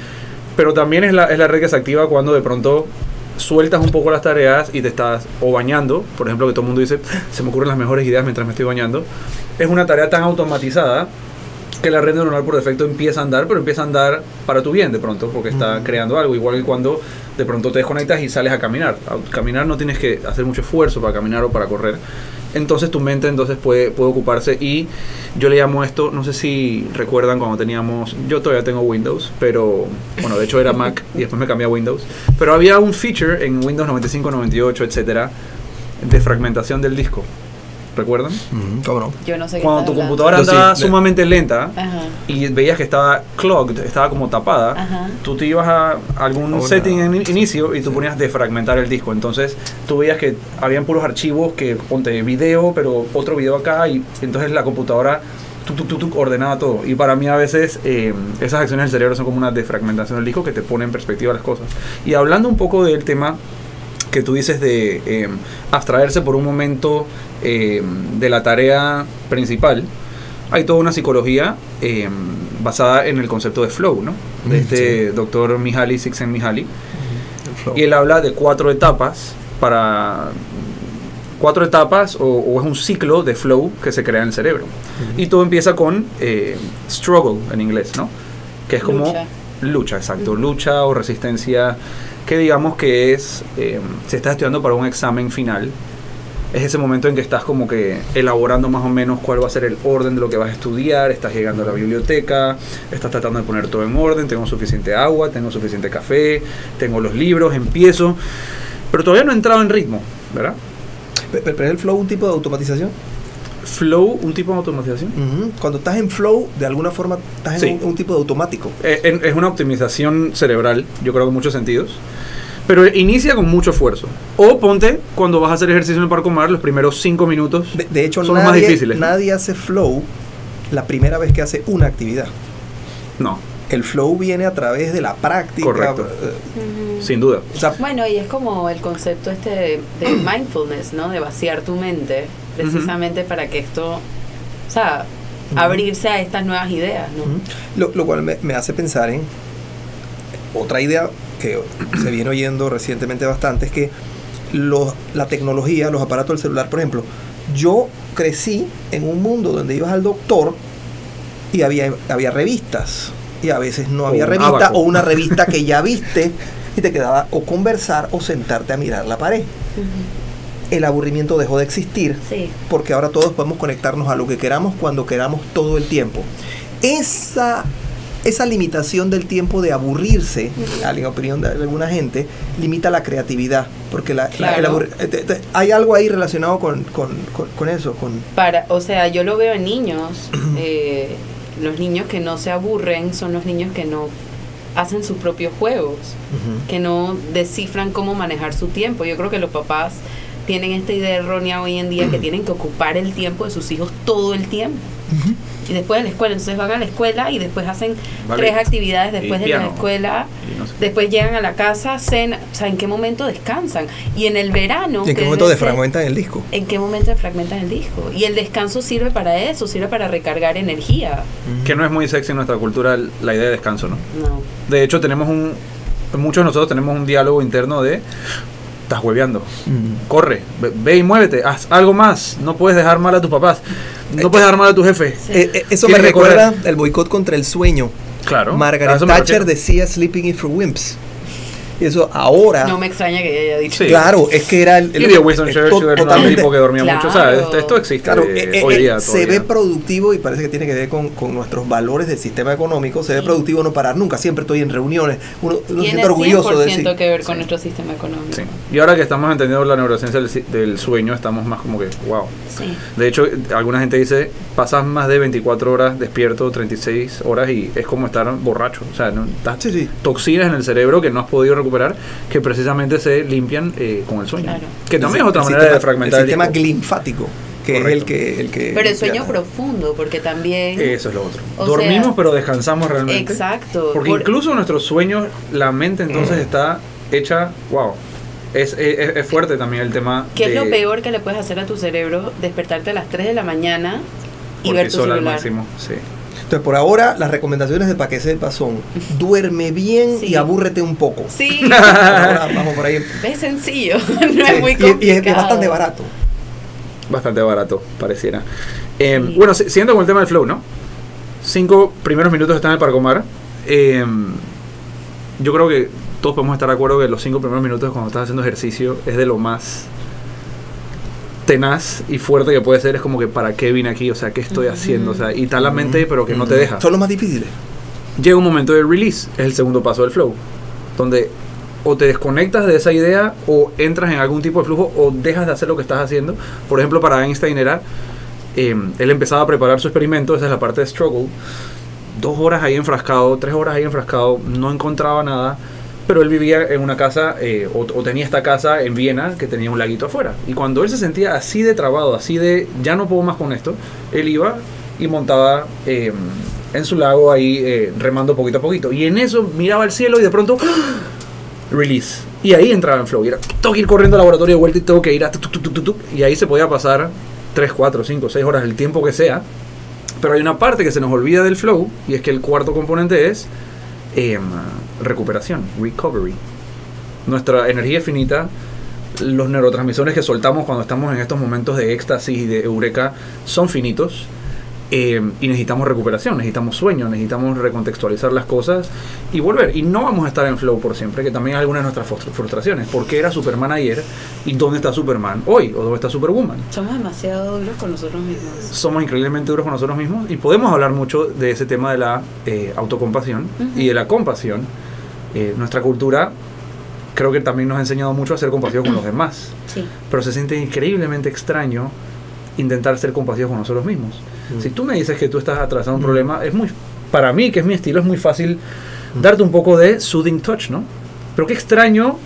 Pero también es la red que se activa cuando de pronto sueltas un poco las tareas y te estás o bañando, por ejemplo, que todo el mundo dice, se me ocurren las mejores ideas mientras me estoy bañando. Es una tarea tan automatizada que la red neuronal por defecto empieza a andar, pero empieza a andar para tu bien de pronto, porque está creando algo, igual que cuando de pronto te desconectas y sales a caminar. A caminar no tienes que hacer mucho esfuerzo para caminar o para correr. Entonces tu mente puede ocuparse, y yo le llamo esto, no sé si recuerdan cuando teníamos, yo todavía tengo Windows, pero bueno, de hecho era Mac y después me cambié a Windows, pero había un feature en Windows 95, 98, etcétera, de fragmentación del disco. ¿recuerdan? ¿Cómo no? Yo no sé qué Cuando estás tu hablando. computadora Yo andaba sí. sumamente lenta Ajá. y veías que estaba clogged, estaba como tapada, Ajá. tú te ibas a algún Hola. setting en inicio y tú ponías defragmentar el disco. Entonces tú veías que habían puros archivos que ponte video, pero otro video acá, y entonces la computadora ordenaba todo. Y para mí a veces esas acciones del cerebro son como una defragmentación del disco que te pone en perspectiva las cosas. Y hablando un poco del tema que tú dices de abstraerse por un momento de la tarea principal, hay toda una psicología basada en el concepto de flow, ¿no? De este doctor Mihaly, Csikszentmihalyi. Y él habla de 4 etapas o es un ciclo de flow que se crea en el cerebro. Y todo empieza con struggle en inglés, ¿no? Que es como lucha, exacto, lucha o resistencia, que digamos que es, si estás estudiando para un examen final, es ese momento en que estás como que elaborando más o menos cuál va a ser el orden de lo que vas a estudiar, estás llegando a la biblioteca, estás tratando de poner todo en orden, tengo suficiente agua, tengo suficiente café, tengo los libros, empiezo, pero todavía no he entrado en ritmo, ¿verdad? ¿Pero es el flow un tipo de automatización? Flow, un tipo de automatización. Cuando estás en flow, de alguna forma estás en un tipo de automático. Es una optimización cerebral, yo creo que en muchos sentidos. Pero inicia con mucho esfuerzo. O ponte, cuando vas a hacer ejercicio en el Parque Omar, los primeros 5 minutos De hecho, son los más difíciles. Nadie hace flow la primera vez que hace una actividad. No, El flow viene a través de la práctica. Correcto. Sin duda. O sea, Bueno, y es como el concepto de mindfulness, ¿no? De vaciar tu mente, precisamente para que esto, o sea, abrirse a estas nuevas ideas, ¿no? lo cual me hace pensar en otra idea que se viene oyendo recientemente bastante, es que la tecnología, los aparatos del celular, por ejemplo, yo crecí en un mundo donde ibas al doctor y había revistas, y a veces no había revista, Abaco. o una revista que ya viste y te quedaba o conversar o sentarte a mirar la pared. El aburrimiento dejó de existir, Sí. porque ahora todos podemos conectarnos a lo que queramos cuando queramos todo el tiempo. Esa limitación del tiempo de aburrirse, en la opinión de alguna gente, limita la creatividad, porque Claro. hay algo ahí relacionado con eso, O sea, yo lo veo en niños. Los niños que no se aburren son los niños que no hacen sus propios juegos, que no descifran cómo manejar su tiempo. Yo creo que los papás tienen esta idea errónea hoy en día que tienen que ocupar el tiempo de sus hijos todo el tiempo. Y después de la escuela, entonces van a la escuela y después hacen 3 actividades después de la escuela, después llegan a la casa, cenan, o sea, ¿en qué momento descansan? Y en el verano... ¿Y en qué momento defragmentan el disco? ¿En qué momento defragmentan el disco? Y el descanso sirve para eso, sirve para recargar energía. Que no es muy sexy en nuestra cultura la idea de descanso, ¿no? No. De hecho, muchos de nosotros tenemos un diálogo interno de: estás hueveando, corre, ve y muévete, haz algo más, no puedes dejar mal a tus papás, no puedes dejar mal a tu jefe. Eso me Tienes que recuerda correr. el boicot contra el sueño. Claro. a Margaret eso me Thatcher refiero. decía "Sleeping is for wimps". Y eso ahora... No me extraña que ella haya dicho. Sí. Claro, es que era Y de Winston Churchill era un totalmente... tipo que dormía mucho. O sea, Claro. esto existe Claro, hoy día se todavía. ve productivo, y parece que tiene que ver con nuestros valores del sistema económico. Se ve productivo no parar nunca, siempre estoy en reuniones, uno se Tiene siente orgulloso 100% de decir. que ver con nuestro sistema económico. Sí. Y ahora que estamos entendiendo la neurociencia del sueño, estamos más como que, wow. Sí. De hecho, alguna gente dice, pasas más de 24 horas despierto, 36 horas, y es como estar borracho. O sea, ¿no? Estás Sí. toxinas en el cerebro que no has podido recuperar, que precisamente se limpian con el sueño. Claro. Que también es otra El manera sistema- de fragmentar el sistema disco. linfático, que Correcto. es el que Pero el sueño ya- profundo, porque también... Eso es lo otro. O Dormimos, sea, pero descansamos realmente. Exacto. Porque incluso nuestros sueños, la mente entonces está hecha, wow. Es fuerte también el tema. ¿Qué es de lo peor que le puedes hacer a tu cerebro? Despertarte a las 3 de la mañana y ver tu cortisol al celular. máximo. Sí. Entonces, por ahora, las recomendaciones de Pa' que sepa son: duerme bien Sí. y abúrrete un poco. Sí, Por ahora, vamos por ahí. es sencillo, no es muy Y complicado. es bastante barato. Bastante barato, pareciera. Sí. Bueno, siguiendo con el tema del flow, ¿no? 5 primeros minutos están en el Parcomar. Yo creo que todos podemos estar de acuerdo que los 5 primeros minutos cuando estás haciendo ejercicio es de lo más tenaz y fuerte que puede ser. Es como que, ¿para qué vine aquí? O sea, ¿qué estoy haciendo? O sea, y está la mente, pero que no te deja. Son los más difíciles. Llega un momento de release, es el segundo paso del flow, donde o te desconectas de esa idea o entras en algún tipo de flujo o dejas de hacer lo que estás haciendo. Por ejemplo, para Einstein era, él empezaba a preparar su experimento, esa es la parte de struggle, 2 horas ahí enfrascado, 3 horas ahí enfrascado, no encontraba nada, pero él vivía en una casa, o tenía esta casa en Viena que tenía un laguito afuera. Y cuando él se sentía así de trabado, así de ya no puedo más con esto, él iba y montaba en su lago ahí remando poquito a poquito. Y en eso miraba al cielo y de pronto release. Y ahí entraba en flow. Y era, tengo que ir corriendo al laboratorio de vuelta y tengo que ir a y ahí se podía pasar 3, 4, 5, 6 horas, el tiempo que sea. Pero hay una parte que se nos olvida del flow, y es que el cuarto componente es recuperación, recovery. Nuestra energía es finita, los neurotransmisores que soltamos cuando estamos en estos momentos de éxtasis y de eureka son finitos, y necesitamos recuperación, necesitamos sueño, necesitamos recontextualizar las cosas y volver. Y no vamos a estar en flow por siempre, que también es alguna de nuestras frustraciones. ¿Por qué era Superman ayer y dónde está Superman hoy? ¿O dónde está Superwoman? Somos demasiado duros con nosotros mismos. Somos increíblemente duros con nosotros mismos, y podemos hablar mucho de ese tema de la autocompasión y de la compasión. Nuestra cultura creo que también nos ha enseñado mucho a ser compasivos con los demás, Sí. pero se siente increíblemente extraño intentar ser compasivos con nosotros mismos. Si tú me dices que tú estás atravesando un problema, es muy, para mí, que es mi estilo, es muy fácil darte un poco de soothing touch, ¿no? Pero qué extraño,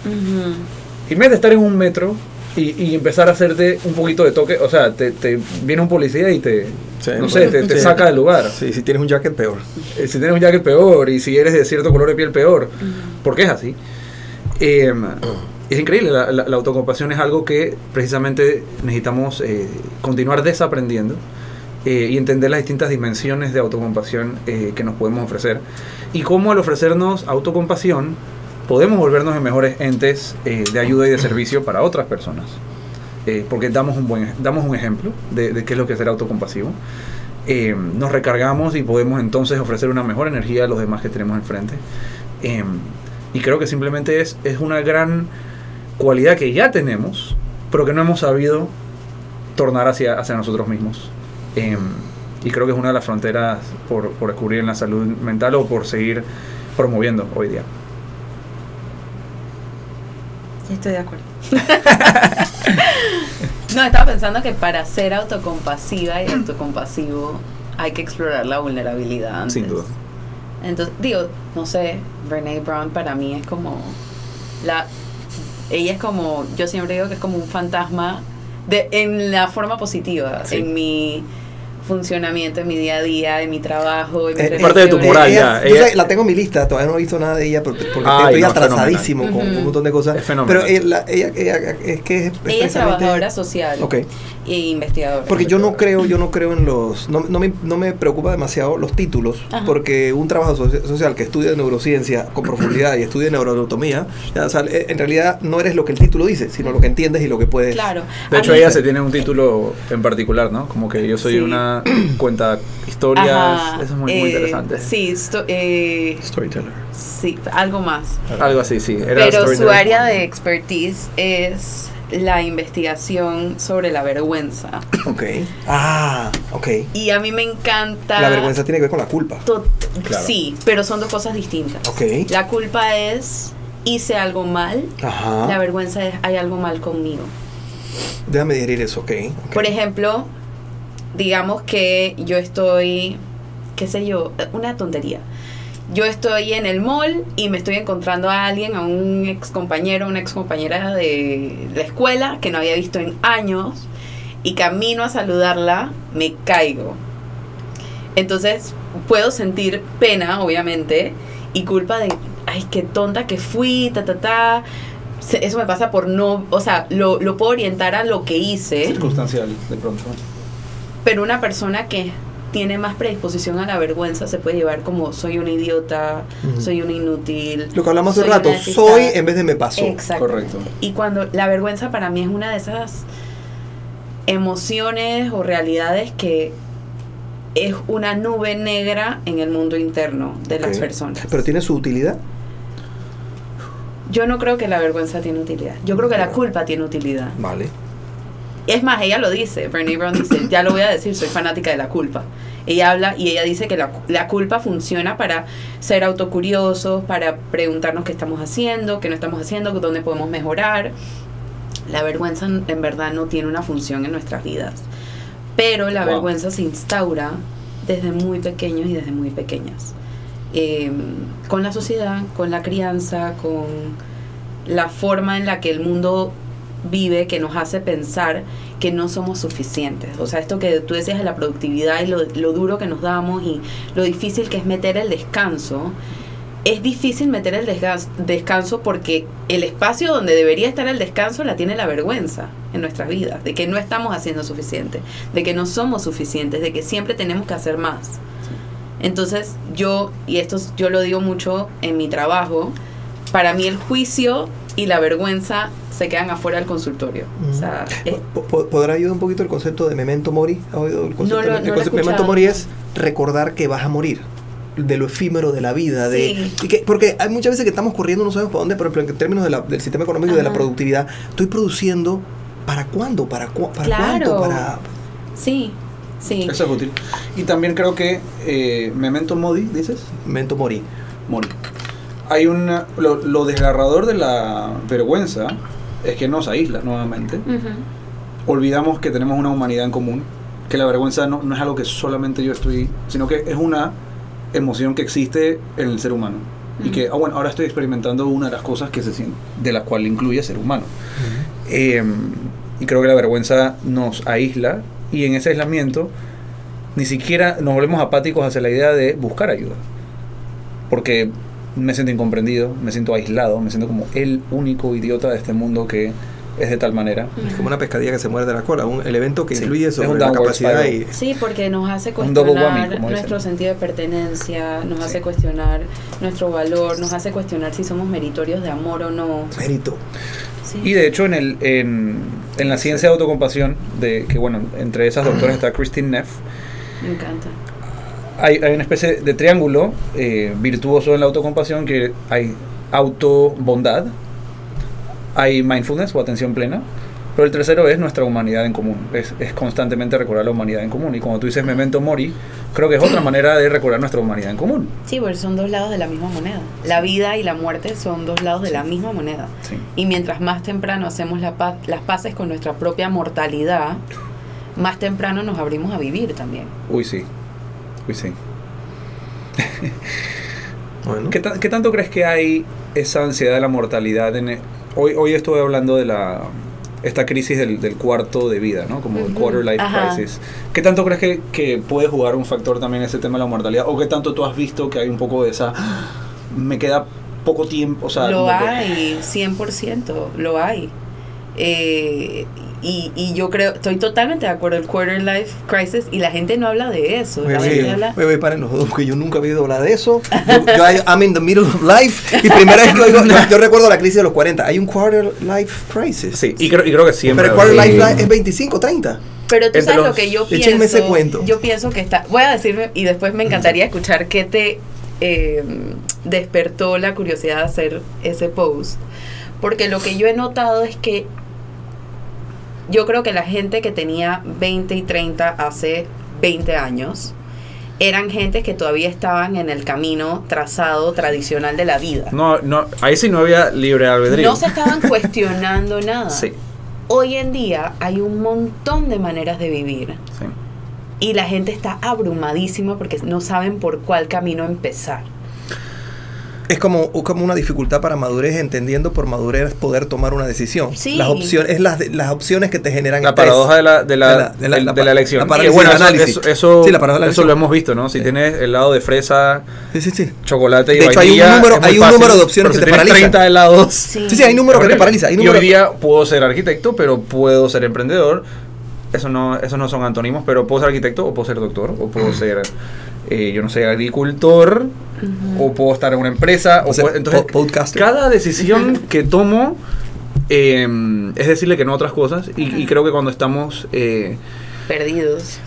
en vez de estar en un metro y empezar a hacerte un poquito de toque, o sea, te viene un policía y te, Sí, no sé, te saca del lugar. Sí, si tienes un jacket, peor. Si tienes un jacket, peor, y si eres de cierto color de piel, peor, porque es así. Es increíble, la autocompasión es algo que precisamente necesitamos continuar desaprendiendo, y entender las distintas dimensiones de autocompasión que nos podemos ofrecer, y cómo al ofrecernos autocompasión podemos volvernos en mejores entes de ayuda y de servicio para otras personas, porque damos un ejemplo de qué es lo que es ser autocompasivo. Nos recargamos y podemos entonces ofrecer una mejor energía a los demás que tenemos enfrente, y creo que simplemente es una gran cualidad que ya tenemos, pero que no hemos sabido tornar hacia nosotros mismos. Y creo que es una de las fronteras por descubrir en la salud mental, o por seguir promoviendo hoy día. Estoy de acuerdo. No, estaba pensando que para ser autocompasiva y autocompasivo hay que explorar la vulnerabilidad antes. Sin duda. Entonces, digo, no sé, Brené Brown para mí es como ella es como, yo siempre digo que es como un fantasma en la forma positiva, Sí. En mi funcionamiento, en mi día a día, en mi trabajo, en mi parte de tu moral, ella, ya. yo la tengo en mi lista, todavía no he visto nada de ella porque Ay, estoy no, atrasadísimo con un montón de cosas. Es fenomenal. Pero ella es que es ella es trabajadora social Okay. e investigadora. Porque yo no creo en los... No me preocupa demasiado los títulos, Ajá. porque un trabajo social que estudia neurociencia con profundidad y estudia neuroanatomía, ya, o sea, en realidad no eres lo que el título dice, sino lo que entiendes y lo que puedes... Claro. De A hecho, mí- ella se tiene un título en particular, ¿no? Como que yo soy Sí. una cuenta historias. Ajá, Eso es muy interesante. Sí, Storyteller. sí, algo más. Algo así, sí. Era Pero su storyteller. área de expertise es la investigación sobre la vergüenza. Ok. Ah, ok. Y a mí me encanta... La vergüenza tiene que ver con la culpa. Claro. Sí, pero son dos cosas distintas. Ok. La culpa es hice algo mal. Ajá. La vergüenza es hay algo mal conmigo. Déjame digerir eso, ok. Por ejemplo, digamos que yo estoy, qué sé yo, una tontería. Yo estoy en el mall y me estoy encontrando a alguien, a un ex compañero, una ex compañera de la escuela que no había visto en años, y camino a saludarla, me caigo. Entonces puedo sentir pena, obviamente, y culpa de, ay, qué tonta que fui, Eso me pasa por no, o sea, lo puedo orientar a lo que hice. Circunstancial, de pronto. Pero una persona que tiene más predisposición a la vergüenza se puede llevar como soy una idiota, soy una inútil. Lo que hablamos hace soy rato, una despistada. soy en vez de me pasó. Exacto. Correcto. Y cuando la vergüenza para mí es una de esas emociones o realidades que es una nube negra en el mundo interno de las Ok. personas. Pero tiene su utilidad. Yo no creo que la vergüenza tiene utilidad. Yo creo que la culpa tiene utilidad. Vale. es más, ella lo dice, Brené Brown dice, ya lo voy a decir, soy fanática de la culpa. Ella habla y ella dice que la culpa funciona para ser autocuriosos, para preguntarnos qué estamos haciendo, qué no estamos haciendo, dónde podemos mejorar. La vergüenza en verdad no tiene una función en nuestras vidas, pero la vergüenza se instaura desde muy pequeños y desde muy pequeñas. Con la sociedad, con la crianza, con la forma en la que el mundo vive, que nos hace pensar que no somos suficientes. O sea, esto que tú decías de la productividad y lo duro que nos damos y lo difícil que es meter el descanso. Es difícil meter el descanso porque el espacio donde debería estar el descanso la tiene la vergüenza en nuestras vidas, de que no estamos haciendo suficiente, de que no somos suficientes, de que siempre tenemos que hacer más. Entonces yo lo digo mucho en mi trabajo, para mí el juicio y la vergüenza se quedan afuera del consultorio. O sea, ¿podrá ayudar un poquito el concepto de memento mori? ¿Has oído el concepto? No, el concepto de memento mori es recordar que vas a morir, de lo efímero de la vida, sí. Porque hay muchas veces que estamos corriendo, no sabemos para dónde, pero en términos del sistema económico y de la productividad, estoy produciendo ¿para cuándo? ¿Para claro. cuánto? Sí. Eso es útil. Y también creo que memento mori, ¿dices? Memento mori. Hay lo desgarrador de la vergüenza es que nos aísla nuevamente. Olvidamos que tenemos una humanidad en común, que la vergüenza no es algo que solamente yo estoy, sino que es una emoción que existe en el ser humano. Y que, ahora estoy experimentando una de las cosas que se siente, de la cual incluye ser humano. Y creo que la vergüenza nos aísla, y en ese aislamiento ni siquiera nos volvemos apáticos hacia la idea de buscar ayuda. Porque me siento incomprendido, me siento aislado, me siento como el único idiota de este mundo que es de tal manera. Es como una pescadilla que se muerde la cola, el evento que influye sobre la capacidad. Sí, porque nos hace cuestionar nuestro sentido de pertenencia, nos hace cuestionar nuestro valor, nos hace cuestionar si somos meritorios de amor o no. Mérito. Sí. Y de hecho en la ciencia de autocompasión, entre esas doctoras está Christine Neff. Me encanta. Hay una especie de triángulo virtuoso en la autocompasión, que hay autobondad, hay mindfulness o atención plena, pero el tercero es nuestra humanidad en común. Es constantemente recordar la humanidad en común. Y como tú dices memento mori, creo que es otra manera de recordar nuestra humanidad en común. Sí, porque son dos lados de la misma moneda. La vida y la muerte son dos lados de la misma moneda. Sí. Y mientras más temprano hacemos las paces con nuestra propia mortalidad, más temprano nos abrimos a vivir también. Uy, sí. Bueno. ¿Qué tanto crees que hay esa ansiedad de la mortalidad? Hoy estuve hablando de esta crisis del cuarto de vida, ¿no? Como el quarter life crisis. ¿Qué tanto crees que puede jugar un factor también ese tema de la mortalidad? ¿O qué tanto tú has visto que hay un poco de esa... me queda poco tiempo? O sea, lo hay, 100%, lo hay. Y yo creo, estoy totalmente de acuerdo, el quarter life crisis, y la gente no habla de eso. Paren los dos, porque yo nunca he oído hablar de eso. I'm in the middle of life, y primera vez que oigo, yo recuerdo la crisis de los 40, hay un quarter life crisis. Sí, y creo que siempre. Pero el quarter life es 25, 30. Pero tú sabes lo que yo pienso. Échenme ese cuento. Yo pienso que está, voy a decirme, y después me encantaría escuchar qué te despertó la curiosidad de hacer ese post. Porque lo que yo he notado es que yo creo que la gente que tenía 20 y 30 hace 20 años eran gente que todavía estaban en el camino trazado tradicional de la vida. No, ahí sí no había libre albedrío. No se estaban cuestionando nada. Sí. Hoy en día hay un montón de maneras de vivir. Sí. Y la gente está abrumadísima porque no saben por cuál camino empezar. Es como una dificultad para madurez, entendiendo por madurez poder tomar una decisión. Sí. Las opciones que te generan la paradoja de la elección. Eso lo hemos visto, ¿no? Si tienes helado de fresa, chocolate y de hecho, vainilla, hay un número de opciones que te paralizan. 30 helados. Sí, hay número que te paraliza. Y hoy día puedo ser arquitecto, pero puedo ser emprendedor. Eso no son antónimos, pero puedo ser arquitecto o puedo ser doctor o puedo ser yo no sé, agricultor, o puedo estar en una empresa, entonces podcaster. Cada decisión que tomo es decirle que no a otras cosas, y creo que cuando estamos perdidos,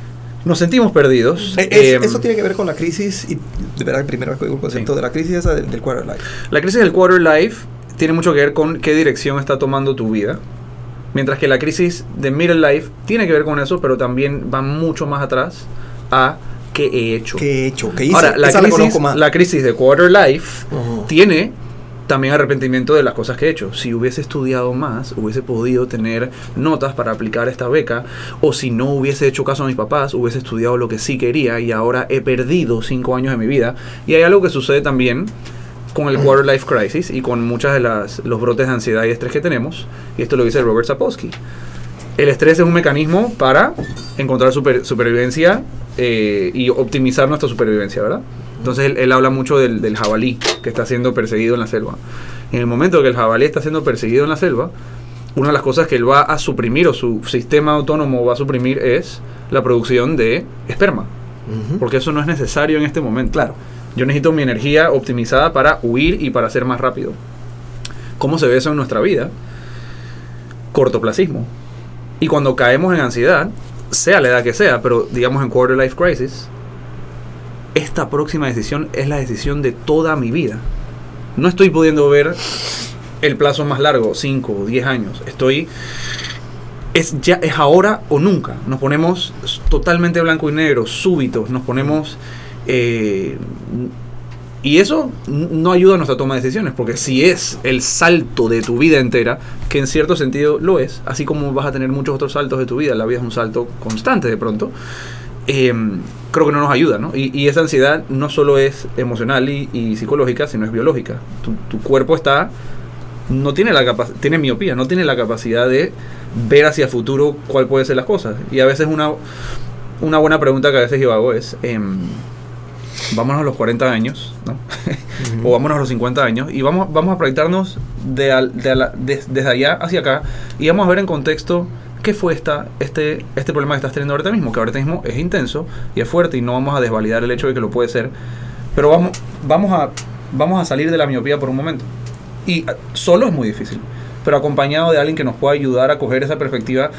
nos sentimos perdidos. Eso tiene que ver con la crisis, y de verdad primero el concepto de la crisis esa del quarter life. La crisis del quarter life tiene mucho que ver con qué dirección está tomando tu vida, Mientras que la crisis de middle life tiene que ver con eso, pero también va mucho más atrás a qué he hecho. ¿Qué he hecho? ¿Qué hice? Ahora, Esa la conozco más. la crisis de quarter life Ujú. tiene también arrepentimiento de las cosas que he hecho. Si hubiese estudiado más, hubiese podido tener notas para aplicar esta beca, o si no hubiese hecho caso a mis papás, hubiese estudiado lo que sí quería y ahora he perdido 5 años de mi vida. Y hay algo que sucede también con el quarter life crisis y con muchas de los brotes de ansiedad y estrés que tenemos, y esto lo dice Robert Sapolsky. El estrés es un mecanismo para encontrar supervivencia y optimizar nuestra supervivencia, ¿verdad? Entonces él habla mucho del jabalí que está siendo perseguido en la selva. En el momento que el jabalí está siendo perseguido en la selva, una de las cosas que él va a suprimir, o su sistema autónomo va a suprimir, es la producción de esperma. Ujú. Porque eso no es necesario en este momento. Claro. Yo necesito mi energía optimizada para huir y para ser más rápido. ¿Cómo se ve eso en nuestra vida? Cortoplacismo. Y cuando caemos en ansiedad, sea la edad que sea, pero digamos en quarter life crisis, esta próxima decisión es la decisión de toda mi vida. No estoy pudiendo ver el plazo más largo, 5 o 10 años. Es ahora o nunca. Nos ponemos totalmente blanco y negro, súbitos, nos ponemos... y eso no ayuda a nuestra toma de decisiones, porque si es el salto de tu vida entera, que en cierto sentido lo es, así como vas a tener muchos otros saltos de tu vida, la vida es un salto constante de pronto, creo que no nos ayuda, ¿no? Y esa ansiedad no solo es emocional y psicológica, sino es biológica. Tu cuerpo tiene miopía, no tiene la capacidad de ver hacia futuro cuál puede ser las cosas. Y a veces una buena pregunta que a veces yo hago es... vámonos a los 40 años, ¿no? O vámonos a los 50 años y vamos a proyectarnos desde allá hacia acá y vamos a ver en contexto qué fue este problema que estás teniendo ahorita mismo, que ahorita mismo es intenso y es fuerte y no vamos a desvalidar el hecho de que lo puede ser, pero vamos a salir de la miopía por un momento. Y solo es muy difícil, pero acompañado de alguien que nos pueda ayudar a coger esa perspectiva,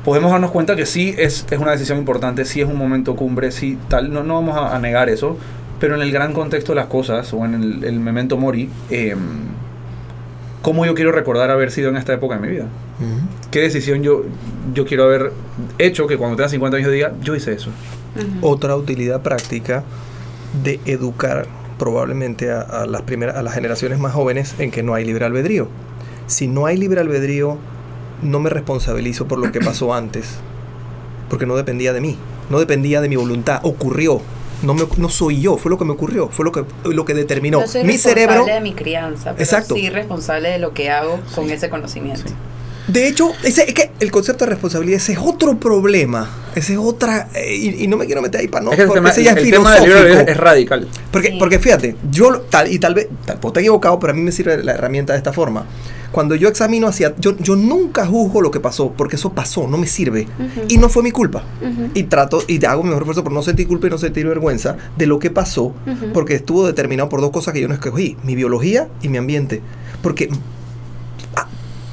podemos darnos cuenta que sí es una decisión importante, sí es un momento cumbre, sí tal, no vamos a negar eso, pero en el gran contexto de las cosas, o en el memento mori, ¿cómo yo quiero recordar haber sido en esta época de mi vida? Ujú. ¿Qué decisión yo quiero haber hecho que cuando tenga 50 años diga, yo hice eso? Otra utilidad práctica de educar probablemente a las generaciones más jóvenes en que no hay libre albedrío. Si no hay libre albedrío, no me responsabilizo por lo que pasó antes, porque no dependía de mí, no dependía de mi voluntad, ocurrió, no soy yo, fue lo que me ocurrió, fue lo que determinó no soy mi cerebro. responsable de mi crianza, pero Exacto. sí responsable de lo que hago con ese conocimiento. Sí. De hecho, es que el concepto de responsabilidad, ese es otro problema, ese es otra, y no me quiero meter ahí para no, Es que porque ese ya es el tema del filosófico. libro es radical. Sí. Porque fíjate, yo tal vez estoy equivocado, pero a mí me sirve la herramienta de esta forma. Cuando yo examino yo nunca juzgo lo que pasó, porque eso pasó, no me sirve. Ujú. Y no fue mi culpa. Ujú. Y hago mi mejor esfuerzo por no sentir culpa y no sentir vergüenza de lo que pasó, Ujú. porque estuvo determinado por dos cosas que yo no escogí, mi biología y mi ambiente. Porque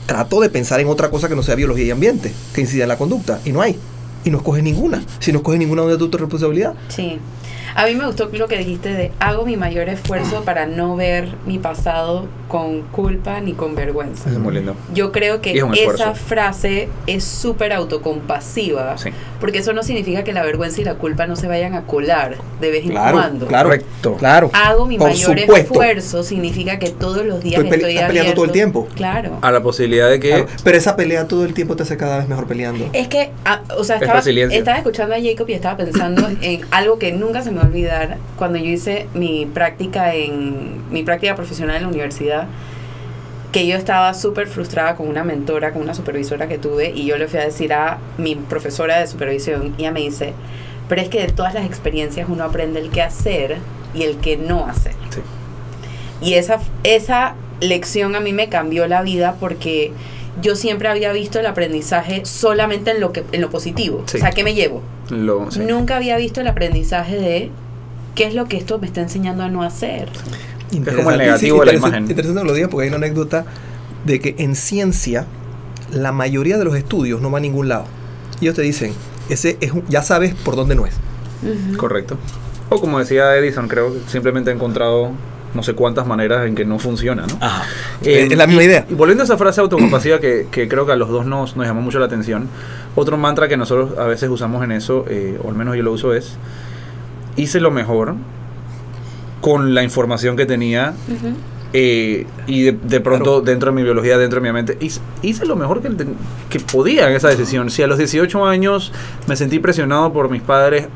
trato de pensar en otra cosa que no sea biología y ambiente, que incida en la conducta, y no hay. Y no escoges ninguna. Si no escoges ninguna, ¿dónde está tu responsabilidad? Sí. A mí me gustó lo que dijiste de hago mi mayor esfuerzo para no ver mi pasado con culpa ni con vergüenza. Eso es muy lindo. Yo creo que Y es un esfuerzo. esa frase es súper autocompasiva, Sí. porque eso no significa que la vergüenza y la culpa no se vayan a colar de vez en cuando. Correcto. Claro. Hago mi Por mayor supuesto. esfuerzo significa que todos los días Estás estoy peleando todo el tiempo. Claro. A la posibilidad de que... Claro, pero esa pelea todo el tiempo te hace cada vez mejor peleando. Es que, o sea, Es estaba resiliencia. escuchando a Jacob y estaba pensando en algo que nunca se me va a olvidar cuando yo hice mi práctica profesional en la universidad, que yo estaba súper frustrada con una mentora, con una supervisora que tuve, y yo le fui a decir a mi profesora de supervisión, y ella me dice, pero es que de todas las experiencias uno aprende el qué hacer y el qué no hacer. Sí. Y esa lección a mí me cambió la vida, porque yo siempre había visto el aprendizaje solamente en lo positivo. Sí. O sea, ¿qué me llevo? Sí. Nunca había visto el aprendizaje de qué es lo que esto me está enseñando a no hacer. Es como el negativo de la imagen. Interesante que lo digas, porque hay una anécdota de que en ciencia la mayoría de los estudios no va a ningún lado. Y ellos te dicen, ya sabes por dónde no es. Ujú. Correcto. O como decía Edison, creo que simplemente ha encontrado no sé cuántas maneras en que no funciona, ¿no? Ajá. Es la misma idea. Y volviendo a esa frase autocompasiva que creo que a los dos nos llamó mucho la atención, otro mantra que nosotros a veces usamos en eso, o al menos yo lo uso, es: hice lo mejor con la información que tenía. Y de pronto, dentro de mi biología, dentro de mi mente, hice lo mejor que podía en esa decisión. Si a los 18 años me sentí presionado por mis padres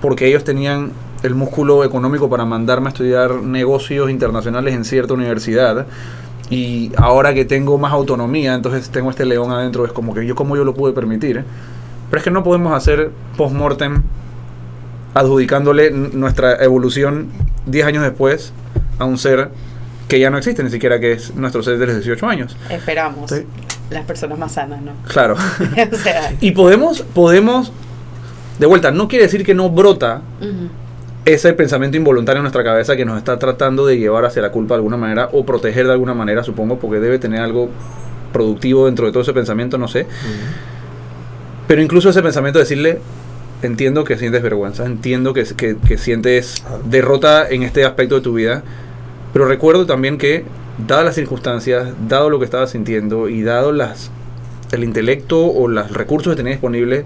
porque ellos tenían el músculo económico para mandarme a estudiar negocios internacionales en cierta universidad, y ahora que tengo más autonomía, entonces tengo este león adentro, es como que ¿cómo yo lo pude permitir? Pero es que no podemos hacer post-mortem adjudicándole nuestra evolución 10 años después a un ser que ya no existe, ni siquiera que es nuestro ser de los 18 años. Esperamos. Sí. Las personas más sanas, ¿no? Claro. O sea. Y podemos, de vuelta, no quiere decir que no brota ese pensamiento involuntario en nuestra cabeza que nos está tratando de llevar hacia la culpa de alguna manera, o proteger de alguna manera, supongo, porque debe tener algo productivo dentro de todo ese pensamiento, no sé. Pero incluso ese pensamiento, decirle: entiendo que sientes vergüenza, entiendo que sientes derrota en este aspecto de tu vida, pero recuerdo también que, dadas las circunstancias, dado lo que estabas sintiendo y dado el intelecto o los recursos que tenía disponibles,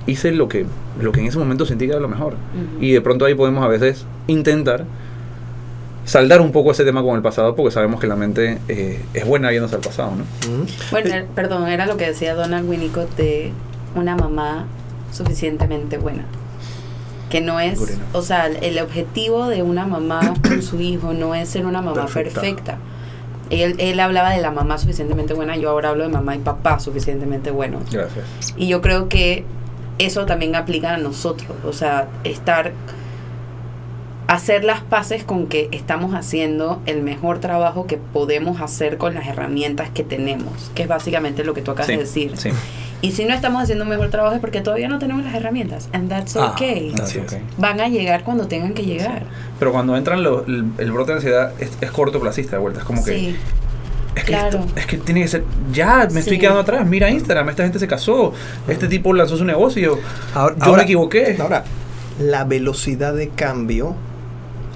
hice lo que en ese momento sentí que era lo mejor. Y de pronto ahí podemos a veces intentar saldar un poco ese tema con el pasado, porque sabemos que la mente es buena yéndose al pasado, ¿no? Bueno, perdón, era lo que decía Donald Winnicott de una mamá suficientemente buena. Que no es, o sea, el objetivo de una mamá con su hijo no es ser una mamá perfecta. Él hablaba de la mamá suficientemente buena, yo ahora hablo de mamá y papá suficientemente buenos. Gracias. Y yo creo que eso también aplica a nosotros, o sea, hacer las paces con que estamos haciendo el mejor trabajo que podemos hacer con las herramientas que tenemos, que es básicamente lo que tú acabas de decir. Sí. Y si no estamos haciendo un mejor trabajo es porque todavía no tenemos las herramientas. And that's okay. Van a llegar cuando tengan que llegar. Sí. Pero cuando entran el brote de ansiedad es cortoplacista de vuelta. Es como que... Es que tiene que ser... Ya, me estoy quedando atrás. Mira Instagram, esta gente se casó. Este tipo lanzó su negocio. Yo me equivoqué. Ahora, la velocidad de cambio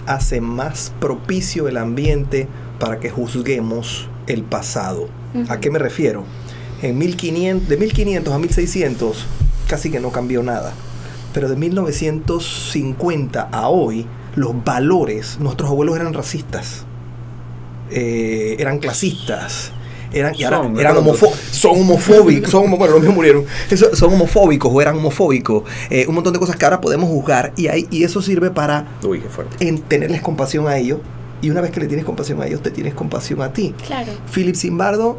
hace más propicio el ambiente para que juzguemos el pasado. ¿A qué me refiero? De 1500 a 1600 casi que no cambió nada. Pero de 1950 a hoy, los valores, nuestros abuelos eran racistas, eran clasistas, eran homofóbicos, bueno, los míos murieron, son homofóbicos o eran homofóbicos, un montón de cosas que ahora podemos juzgar, y eso sirve para tenerles compasión a ellos, y una vez que le tienes compasión a ellos, te tienes compasión a ti. Claro. Philip Zimbardo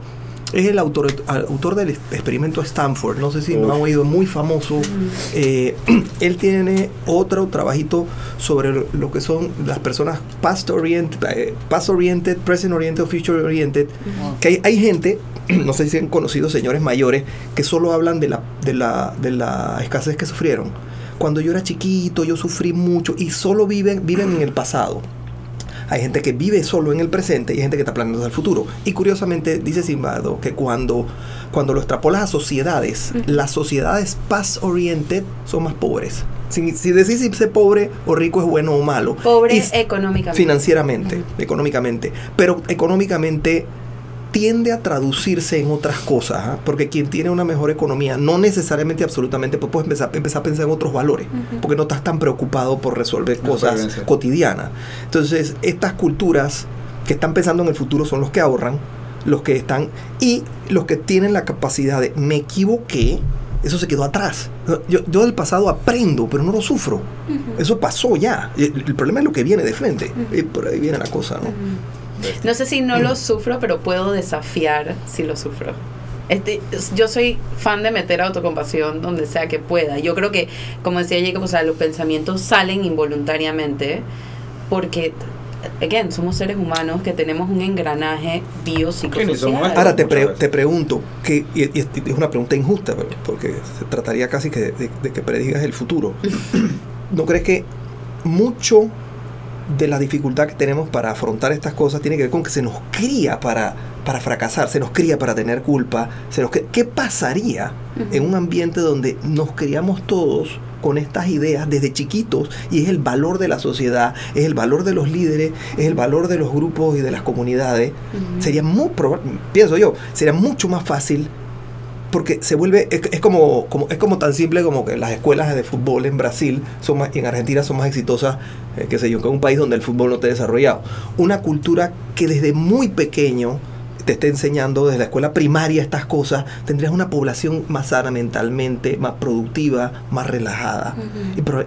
es el autor del experimento Stanford, no sé si lo han oído, muy famoso. Él tiene otro trabajito sobre lo que son las personas past oriented, present oriented, future oriented. Que hay gente, no sé si han conocido señores mayores, que solo hablan de la escasez que sufrieron. Cuando yo era chiquito, yo sufrí mucho, y solo viven en el pasado. Hay gente que vive solo en el presente y hay gente que está planeando el futuro. Y curiosamente dice Zimbardo que cuando lo extrapolas a sociedades, las sociedades past-oriented son más pobres. Si decís si ser pobre o rico es bueno o malo. Pobre económicamente. Financieramente, económicamente. Pero económicamente tiende a traducirse en otras cosas, porque quien tiene una mejor economía, no necesariamente absolutamente, pues puedes empezar a pensar en otros valores, porque no estás tan preocupado por resolver cosas cotidianas. Entonces, estas culturas que están pensando en el futuro son los que ahorran, los que están, y los que tienen la capacidad de, me equivoqué, eso se quedó atrás. Yo del pasado aprendo, pero no lo sufro. Eso pasó ya. El problema es lo que viene de frente. Y por ahí viene la cosa, ¿no? No sé si no lo sufro, pero puedo desafiar si lo sufro. Yo soy fan de meter autocompasión donde sea que pueda. Yo creo que, como decía Jacob, o sea, los pensamientos salen involuntariamente porque, again, somos seres humanos que tenemos un engranaje biopsicosocial. Ahora te pregunto, y es una pregunta injusta, porque se trataría casi que de que predigas el futuro. ¿No crees que mucho de la dificultad que tenemos para afrontar estas cosas tiene que ver con que se nos cría para fracasar, se nos cría para tener culpa. ¿Qué pasaría en un ambiente donde nos criamos todos con estas ideas desde chiquitos y es el valor de la sociedad, es el valor de los líderes, es el valor de los grupos y de las comunidades? Sería pienso yo, sería mucho más fácil, porque se vuelve, es como tan simple como que las escuelas de fútbol en Brasil y en Argentina son más exitosas, qué sé yo, que en un país donde el fútbol no esté desarrollado. Una cultura que desde muy pequeño te esté enseñando desde la escuela primaria estas cosas, tendrías una población más sana mentalmente, más productiva, más relajada.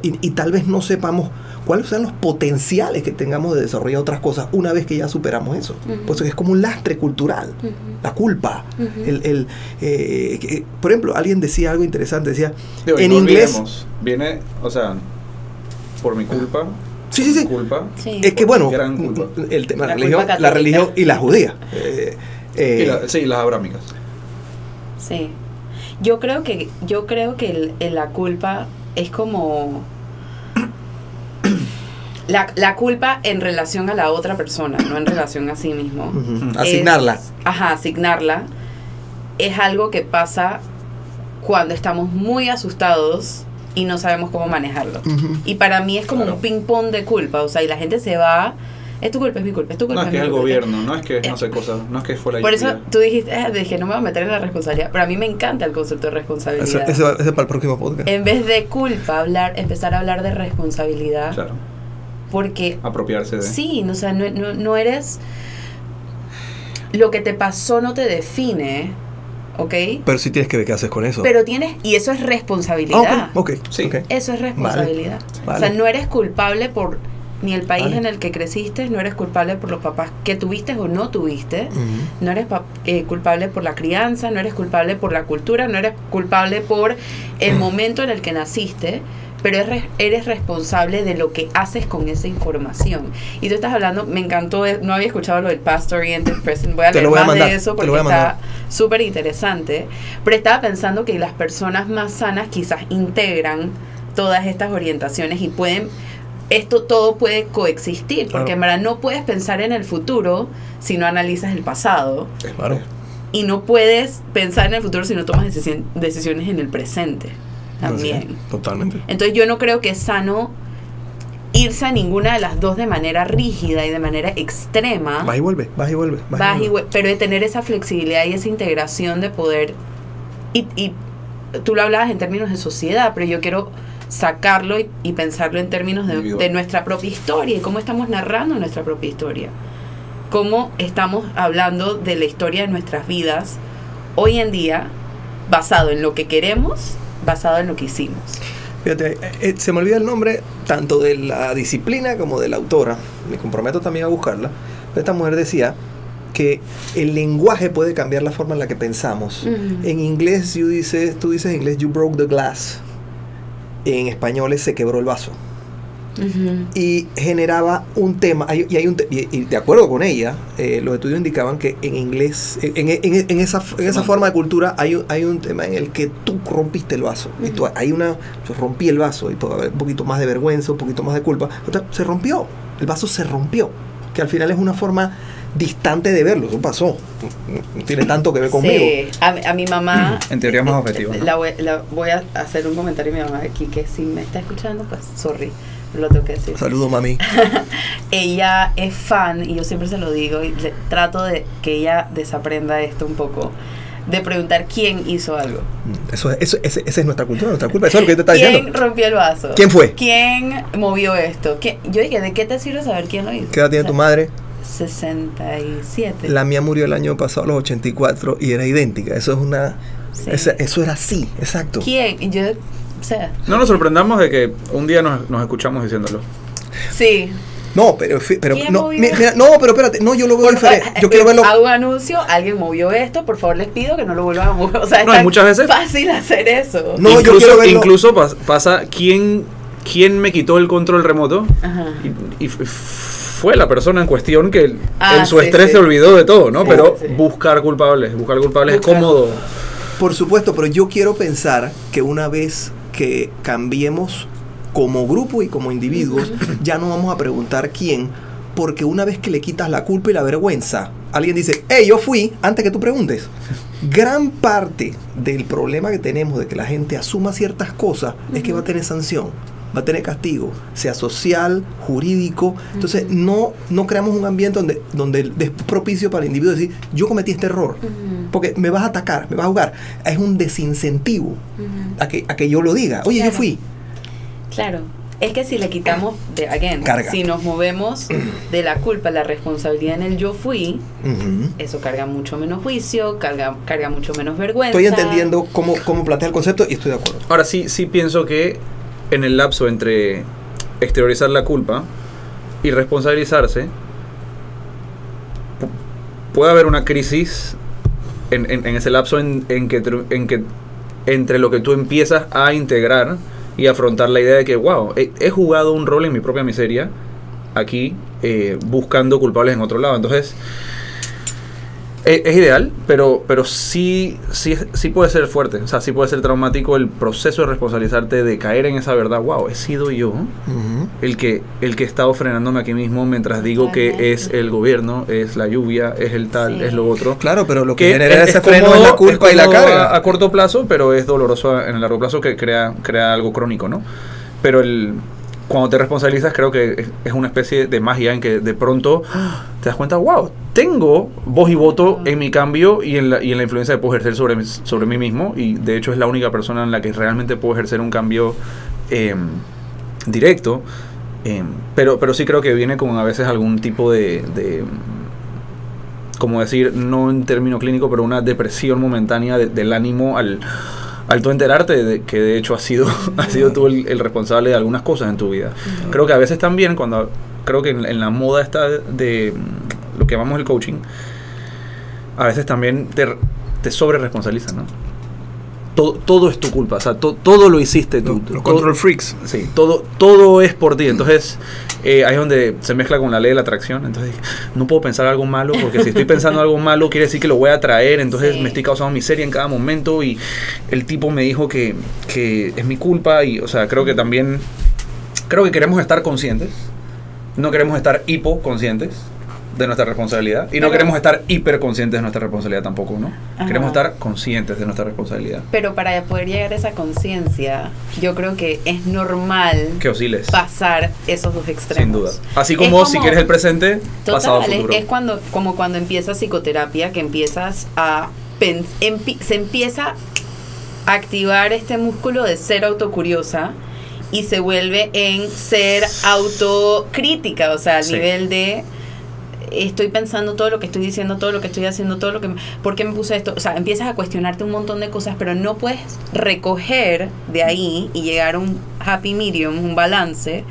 Y tal vez no sepamos cuáles son los potenciales que tengamos de desarrollar otras cosas una vez que ya superamos eso. Por eso es como un lastre cultural, la culpa. Por ejemplo, alguien decía algo interesante, decía, en inglés... Viene, o sea, por mi culpa... Sí. Culpa. Sí. Es que bueno, Gran culpa. El tema de La religión y la judía. Sí, las abrámicas. Sí. Yo creo que la culpa es como la culpa en relación a la otra persona, no en relación a sí mismo. Asignarla. Asignarla es algo que pasa cuando estamos muy asustados y no sabemos cómo manejarlo. Y para mí es como un ping-pong de culpa, o sea, y la gente se va, es tu culpa, es mi culpa, es tu culpa. No es que es el gobierno, no es que no sé cosas, no es que fue la Por lluvia. eso tú dijiste, dije, no me voy a meter en la responsabilidad, pero a mí me encanta el concepto de responsabilidad. Ese es para el próximo podcast. En vez de culpa, empezar a hablar de responsabilidad. Claro. Porque... apropiarse de... Sí, o sea, no eres... Lo que te pasó no te define, ¿ok? Pero sí tienes que ver qué haces con eso. Pero y eso es responsabilidad. Sí. Eso es responsabilidad. Vale. O sea, no eres culpable por ni el país Vale. en el que creciste, no eres culpable por los papás que tuviste o no tuviste, no eres culpable por la crianza, no eres culpable por la cultura, no eres culpable por el momento en el que naciste, pero eres responsable de lo que haces con esa información. Y tú estás hablando, me encantó, no había escuchado lo del past oriented present, voy a leer más de eso porque está súper interesante, pero estaba pensando que las personas más sanas quizás integran todas estas orientaciones y esto todo puede coexistir, porque en verdad no puedes pensar en el futuro si no analizas el pasado. Claro. Y no puedes pensar en el futuro si no tomas decisiones en el presente también. Sí, totalmente. Entonces yo no creo que es sano irse a ninguna de las dos de manera rígida y de manera extrema. Vas y vuelve. Pero de tener esa flexibilidad y esa integración de poder. Y tú lo hablabas en términos de sociedad, pero yo quiero sacarlo y pensarlo en términos de nuestra propia historia y cómo estamos narrando nuestra propia historia. Cómo estamos hablando de la historia de nuestras vidas hoy en día, basado en lo que queremos, basado en lo que hicimos. Fíjate, se me olvida el nombre tanto de la disciplina como de la autora. Me comprometo también a buscarla. Esta mujer decía que el lenguaje puede cambiar la forma en la que pensamos. En inglés tú dices en inglés you broke the glass. En español es se quebró el vaso. Y generaba un tema, y de acuerdo con ella, los estudios indicaban que en inglés, en esa forma de cultura hay un tema en el que tú rompiste el vaso. Y yo rompí el vaso, y puede haber un poquito más de vergüenza, un poquito más de culpa. Se rompió, el vaso se rompió, que al final es una forma distante de verlo. Eso pasó, no tiene tanto que ver conmigo. Sí, a mi mamá en teoría más objetiva, ¿no? voy a hacer un comentario a mi mamá aquí, que si me está escuchando, pues sorry, lo tengo que decir. Saludos, mami. Ella es fan, y yo siempre se lo digo, y trato de que ella desaprenda esto un poco, de preguntar quién hizo algo. Esa es nuestra cultura, nuestra culpa. Eso es lo que te está diciendo. ¿Quién rompió el vaso? ¿Quién fue? ¿Quién movió esto? Yo dije, ¿de qué te sirve saber quién lo hizo? ¿Qué edad tiene tu madre? 67. La mía murió el año pasado a los 84 y era idéntica. Eso es una... Sí. Eso era así, exacto. ¿Quién? No nos sorprendamos de que un día nos escuchamos diciéndolo. Sí. No, pero no, mira, no, pero espérate, no, yo lo veo diferente. Yo quiero verlo. Hago un anuncio, alguien movió esto, por favor les pido que no lo vuelvan a mover. O sea, no, es muchas veces fácil hacer eso. No, yo quiero verlo. Incluso pasa quién me quitó el control remoto. Ajá. Y fue la persona en cuestión que en su estrés se olvidó de todo, ¿no? Sí, pero sí. buscar culpables es cómodo. Por supuesto, pero yo quiero pensar que una vez que cambiemos como grupo y como individuos, ya no vamos a preguntar quién, porque una vez que le quitas la culpa y la vergüenza, alguien dice, hey, yo fui, antes que tú preguntes. Gran parte del problema que tenemos de que la gente asuma ciertas cosas es que va a tener sanción, va a tener castigo, sea social, jurídico. Entonces no creamos un ambiente donde es propicio para el individuo decir, yo cometí este error, porque me vas a atacar, me vas a jugar. Es un desincentivo a que yo lo diga, oye, claro. Yo fui. Claro. Es que si le quitamos, Carga. si nos movemos de la culpa, la responsabilidad en el yo fui, eso carga mucho menos juicio, carga mucho menos vergüenza. Estoy entendiendo cómo plantea el concepto y estoy de acuerdo. Ahora sí pienso que en el lapso entre exteriorizar la culpa y responsabilizarse, puede haber una crisis en ese lapso en que entre lo que tú empiezas a integrar y afrontar la idea de que, wow, he jugado un rol en mi propia miseria aquí, buscando culpables en otro lado. Entonces, es ideal, pero sí puede ser fuerte. O sea, sí puede ser traumático el proceso de responsabilizarte, de caer en esa verdad. Wow, he sido yo el que he estado frenándome aquí mismo mientras digo que es el gobierno, es la lluvia, es el tal, es lo otro. Claro, pero lo que genera ese cómodo, freno es la culpa y la carga. A corto plazo, pero es doloroso en el largo plazo, que crea algo crónico, ¿no? Pero cuando te responsabilizas, creo que es una especie de magia en que de pronto te das cuenta, wow, tengo voz y voto en mi cambio y en la influencia que puedo ejercer sobre mí mismo, y de hecho es la única persona en la que realmente puedo ejercer un cambio directo, pero sí creo que viene con a veces algún tipo de como decir, no en término clínico, pero una depresión momentánea del ánimo al tú enterarte de que de hecho has sido tú el responsable de algunas cosas en tu vida. Creo que a veces también, creo que en la moda está de lo que llamamos el coaching, a veces también te sobre responsabilizan, ¿no? Todo es tu culpa, o sea, todo lo hiciste tú. Los control freaks. Sí, todo es por ti. Entonces, ahí es donde se mezcla con la ley de la atracción. Entonces, no puedo pensar algo malo, porque si estoy pensando algo malo, quiere decir que lo voy a atraer. Entonces, me estoy causando miseria en cada momento. Y el tipo me dijo que es mi culpa. Y, o sea, creo que queremos estar conscientes. No queremos estar hipoconscientes de nuestra responsabilidad, y no queremos estar hiperconscientes de nuestra responsabilidad tampoco, ¿no? Ajá. Queremos estar conscientes de nuestra responsabilidad. Pero para poder llegar a esa conciencia, yo creo que es normal que osciles, pasar esos dos extremos. Sin duda. Así como si quieres el presente, pasado, total, futuro. es como cuando empiezas psicoterapia, que empiezas se empieza a activar este músculo de ser autocuriosa y se vuelve en ser autocrítica, o sea, al nivel de estoy pensando todo lo que estoy diciendo, todo lo que estoy haciendo, ¿por qué me puse esto? O sea, empiezas a cuestionarte un montón de cosas, pero no puedes recoger de ahí y llegar a un happy medium, un balance,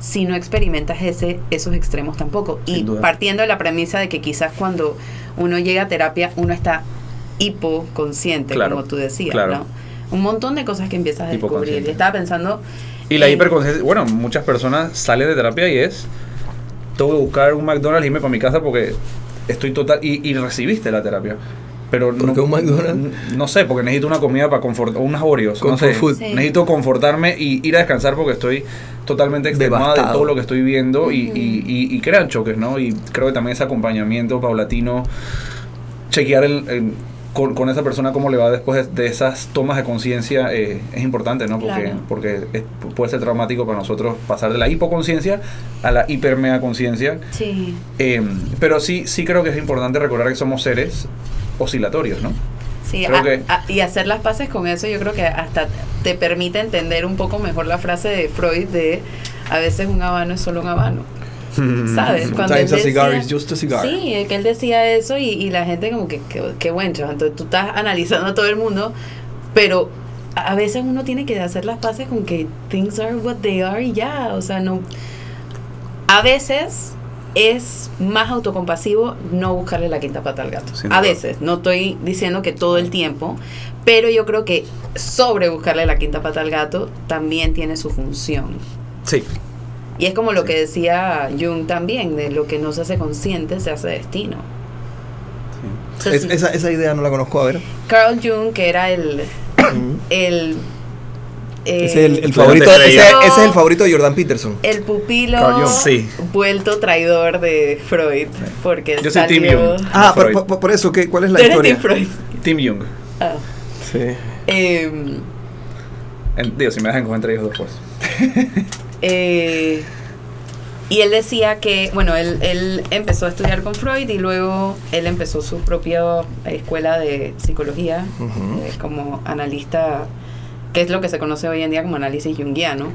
si no experimentas esos extremos tampoco. Y partiendo de la premisa de que quizás cuando uno llega a terapia, uno está hipoconsciente, como tú decías, ¿no? Un montón de cosas que empiezas a descubrir. Y estaba pensando... Y la hiperconciencia, bueno, muchas personas salen de terapia y tengo que buscar un McDonald's y irme para mi casa porque estoy total... Y recibiste la terapia. Pero ¿por qué un McDonald's? No sé, porque necesito una comida para confortar, unas Oreos, no sé. Food. Sí. Necesito confortarme y ir a descansar porque estoy totalmente extenuada de todo lo que estoy viendo y crean choques, ¿no? Y creo que también ese acompañamiento paulatino, chequear con esa persona cómo le va después de esas tomas de conciencia es importante, ¿no? Porque puede ser traumático para nosotros pasar de la hipoconsciencia a la hipermega conciencia. Sí. Pero sí creo que es importante recordar que somos seres oscilatorios, ¿no? Sí, y hacer las paces con eso, yo creo que hasta te permite entender un poco mejor la frase de Freud de a veces un habano es solo un habano. ¿Sabes? Cuando Sometimes a cigar is just a cigar. Sí, que él decía eso y la gente como que qué buen chaval. Entonces tú estás analizando a todo el mundo, pero a veces uno tiene que hacer las paces con que things are what they are y ya, o sea, no. A veces es más autocompasivo no buscarle la quinta pata al gato. A veces, no estoy diciendo que todo el tiempo, pero yo creo que sobre buscarle la quinta pata al gato también tiene su función. Sí. Y es como lo que decía Jung también, de lo que no se hace consciente se hace destino. Sí. O sea, esa idea no la conozco, a ver. Carl Jung, que era el Ese es el Estudiante favorito, estrella. ese es el favorito de Jordan Peterson. el pupilo Carl Jung. Sí. vuelto traidor de Freud, porque Yo soy Team salió... Jung. Ah, Freud. por eso, ¿cuál es la ¿Tú eres historia? Team Freud? Tim Jung. Ah. Sí. Digo, si me dejan coger entre ellos dos, pues. Y él decía que, bueno, él empezó a estudiar con Freud y luego él empezó su propia escuela de psicología como analista, que es lo que se conoce hoy en día como análisis junguiano.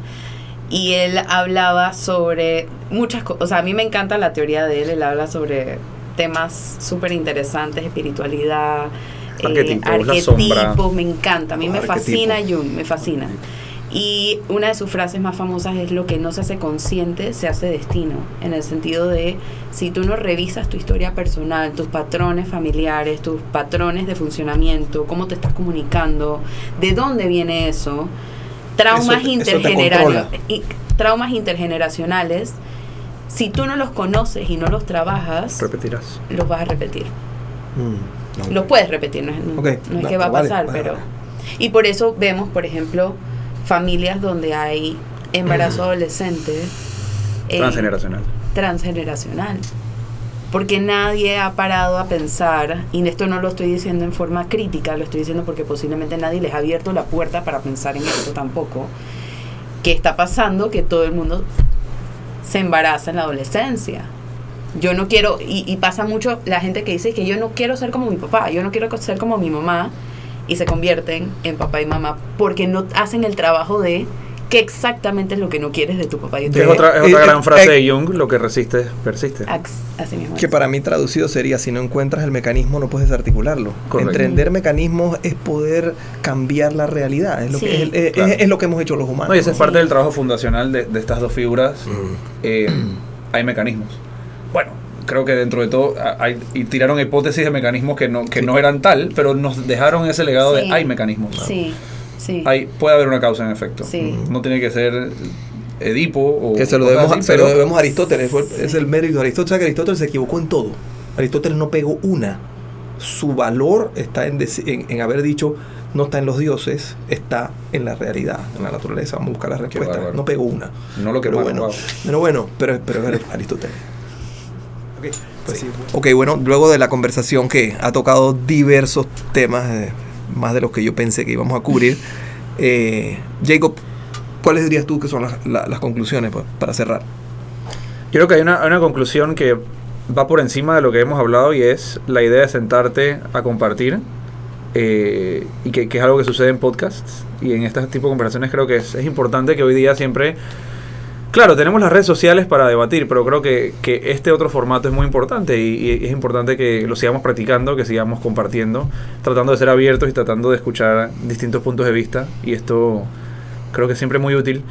Y él hablaba sobre muchas cosas, o sea, a mí me encanta la teoría de él habla sobre temas súper interesantes, espiritualidad, Arquetipos, la sombra. arquetipos, me encanta, a mí me Arquetipo. fascina Jung, me fascina. Y una de sus frases más famosas es: lo que no se hace consciente se hace destino, en el sentido de, si tú no revisas tu historia personal, tus patrones familiares, tus patrones de funcionamiento, cómo te estás comunicando, de dónde viene eso, traumas traumas intergeneracionales, si tú no los conoces y no los trabajas, Repetirás. los vas a repetir. No. Los puedes repetir, no es, Okay. no es que va a Vale, pasar, vale, pero... vale. Y por eso vemos, por ejemplo, familias donde hay embarazo adolescente transgeneracional. Porque nadie ha parado a pensar, y esto no lo estoy diciendo en forma crítica, lo estoy diciendo porque posiblemente nadie les ha abierto la puerta para pensar en esto tampoco, que está pasando que todo el mundo se embaraza en la adolescencia. Yo no quiero, y pasa mucho la gente que dice que yo no quiero ser como mi papá, yo no quiero ser como mi mamá, y se convierten en papá y mamá porque no hacen el trabajo de qué exactamente es lo que no quieres de tu papá y tu Es mamá. otra gran frase de Jung: lo que resiste, persiste. Así mismo. Que para mí traducido sería: si no encuentras el mecanismo, no puedes articularlo. Correcto. Entender mecanismos es poder cambiar la realidad. Es lo, Sí. que, es lo que hemos hecho los humanos. No, y esa es Sí. parte del trabajo fundacional de estas dos figuras. Hay mecanismos. Bueno, creo que dentro de todo y tiraron hipótesis de mecanismos que no eran tal, pero nos dejaron ese legado Sí. de hay mecanismos. Sí, sí. Puede haber una causa en efecto. Sí. No tiene que ser Edipo o Que se lo cosas debemos, así, se lo pero- debemos a Aristóteles. Es el mérito de Aristóteles. O sea, que Aristóteles se equivocó en todo. Aristóteles no pegó una. Su valor está en haber dicho: no está en los dioses, está en la realidad, en la naturaleza. Vamos a buscar la respuesta. bárbaro. No pegó una. No lo Pero quemaron, bueno, wow. pero es Aristóteles. Okay, pues sí. Ok, bueno, luego de la conversación que ha tocado diversos temas, más de los que yo pensé que íbamos a cubrir, Jacob, ¿cuáles dirías tú que son las conclusiones para cerrar? Yo creo que hay una conclusión que va por encima de lo que hemos hablado, y es la idea de sentarte a compartir, y que es algo que sucede en podcasts y en este tipo de conversaciones. Creo que es importante que hoy día siempre... Claro, tenemos las redes sociales para debatir, pero creo que este otro formato es muy importante, y es importante que lo sigamos practicando, que sigamos compartiendo, tratando de ser abiertos y tratando de escuchar distintos puntos de vista, y esto creo que es siempre muy útil.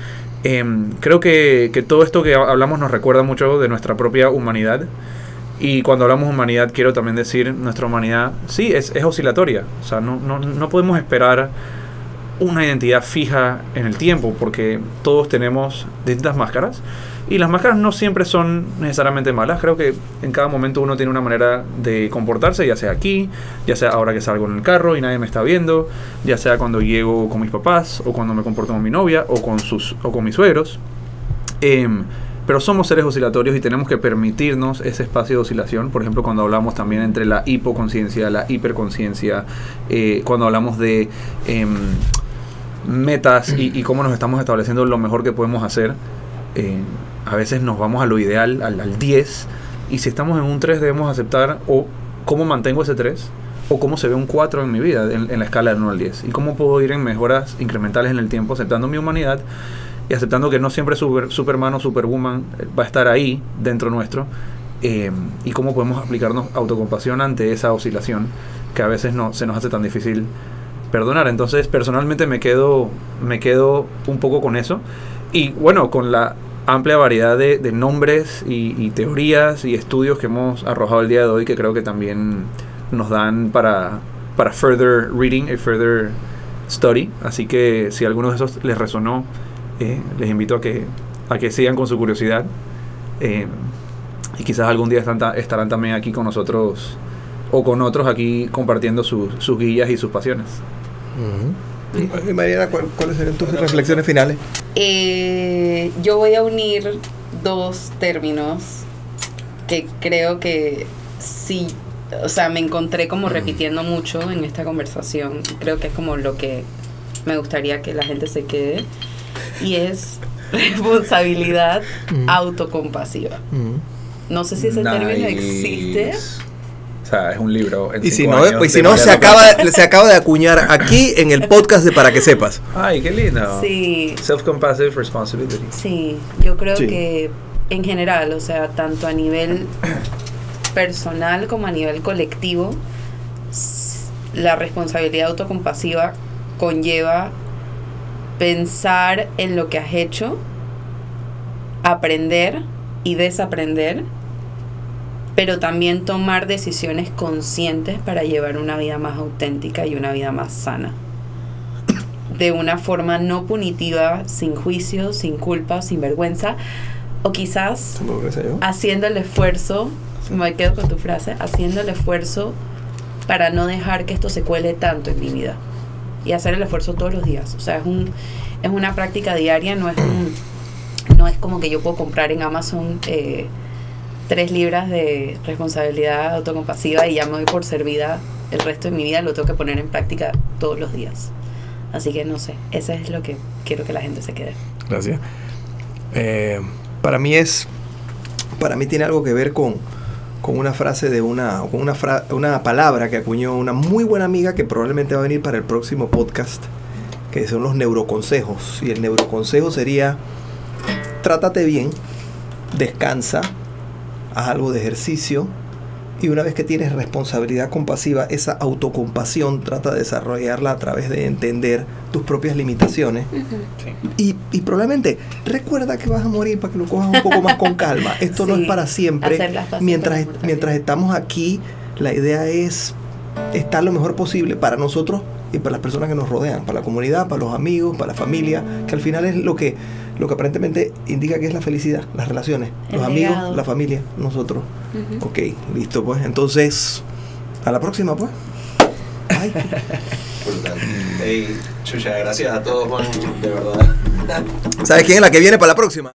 Creo que todo esto que hablamos nos recuerda mucho de nuestra propia humanidad, y cuando hablamos de humanidad quiero también decir, nuestra humanidad sí es oscilatoria. O sea, no podemos esperar una identidad fija en el tiempo, porque todos tenemos distintas máscaras, y las máscaras no siempre son necesariamente malas. Creo que en cada momento uno tiene una manera de comportarse, ya sea aquí, ya sea ahora que salgo en el carro y nadie me está viendo, ya sea cuando llego con mis papás, o cuando me comporto con mi novia, o con mis suegros. Pero somos seres oscilatorios y tenemos que permitirnos ese espacio de oscilación. Por ejemplo, cuando hablamos también entre la hipoconsciencia, la hiperconsciencia, cuando hablamos de metas y cómo nos estamos estableciendo lo mejor que podemos hacer, a veces nos vamos a lo ideal, al 10, y si estamos en un 3 debemos aceptar o cómo mantengo ese 3, o cómo se ve un 4 en mi vida en la escala del 1 al 10, y cómo puedo ir en mejoras incrementales en el tiempo, aceptando mi humanidad y aceptando que no siempre Superman o Superwoman va a estar ahí dentro nuestro, y cómo podemos aplicarnos autocompasión ante esa oscilación que a veces se nos hace tan difícil perdonar. Entonces, personalmente me quedo un poco con eso, y bueno, con la amplia variedad de nombres y teorías y estudios que hemos arrojado el día de hoy, que creo que también nos dan para further reading y further study. Así que si alguno de esos les resonó, les invito a que sigan con su curiosidad, y quizás algún día estarán también aquí con nosotros o con otros aquí compartiendo sus guías y sus pasiones. Y Mariana, ¿cuáles serían tus reflexiones finales? Yo voy a unir dos términos que creo que sí, o sea, me encontré como repitiendo mucho en esta conversación. Creo que es como lo que me gustaría que la gente se quede. Y es responsabilidad autocompasiva. No sé si ese término existe. O sea, es un libro. Y si no, se acaba de acuñar aquí en el podcast de Para que Sepas. Ay, qué lindo. Sí. Self-compassionate responsibility. Sí, yo creo que en general, o sea, tanto a nivel personal como a nivel colectivo, la responsabilidad autocompasiva conlleva pensar en lo que has hecho, aprender y desaprender, pero también tomar decisiones conscientes para llevar una vida más auténtica y una vida más sana. De una forma no punitiva, sin juicio, sin culpa, sin vergüenza, o quizás haciendo el esfuerzo, me quedo con tu frase, haciendo el esfuerzo para no dejar que esto se cuele tanto en mi vida. Y hacer el esfuerzo todos los días. O sea, es una práctica diaria, no es como que yo puedo comprar en Amazon 3 libras de responsabilidad autocompasiva y ya me doy por servida el resto de mi vida. Lo tengo que poner en práctica todos los días. Así que no sé, eso es lo que quiero que la gente se quede. Gracias. Para mí tiene algo que ver con una frase de una palabra que acuñó una muy buena amiga que probablemente va a venir para el próximo podcast, que son los neuroconsejos. Y el neuroconsejo sería: trátate bien, descansa, haz algo de ejercicio, y una vez que tienes responsabilidad compasiva, esa autocompasión trata de desarrollarla a través de entender tus propias limitaciones. Sí. Y probablemente recuerda que vas a morir para que lo cojas un poco más con calma. Esto no es para siempre. Mientras estamos aquí, la idea es estar lo mejor posible para nosotros y para las personas que nos rodean, para la comunidad, para los amigos, para la familia, que al final es lo que aparentemente indica que es la felicidad, las relaciones, los amigos, la familia, nosotros. Ok, listo pues. Entonces, a la próxima pues. Bye. Hey, Chucha, gracias a todos, Juan, de verdad. ¿Sabes quién es la que viene para la próxima?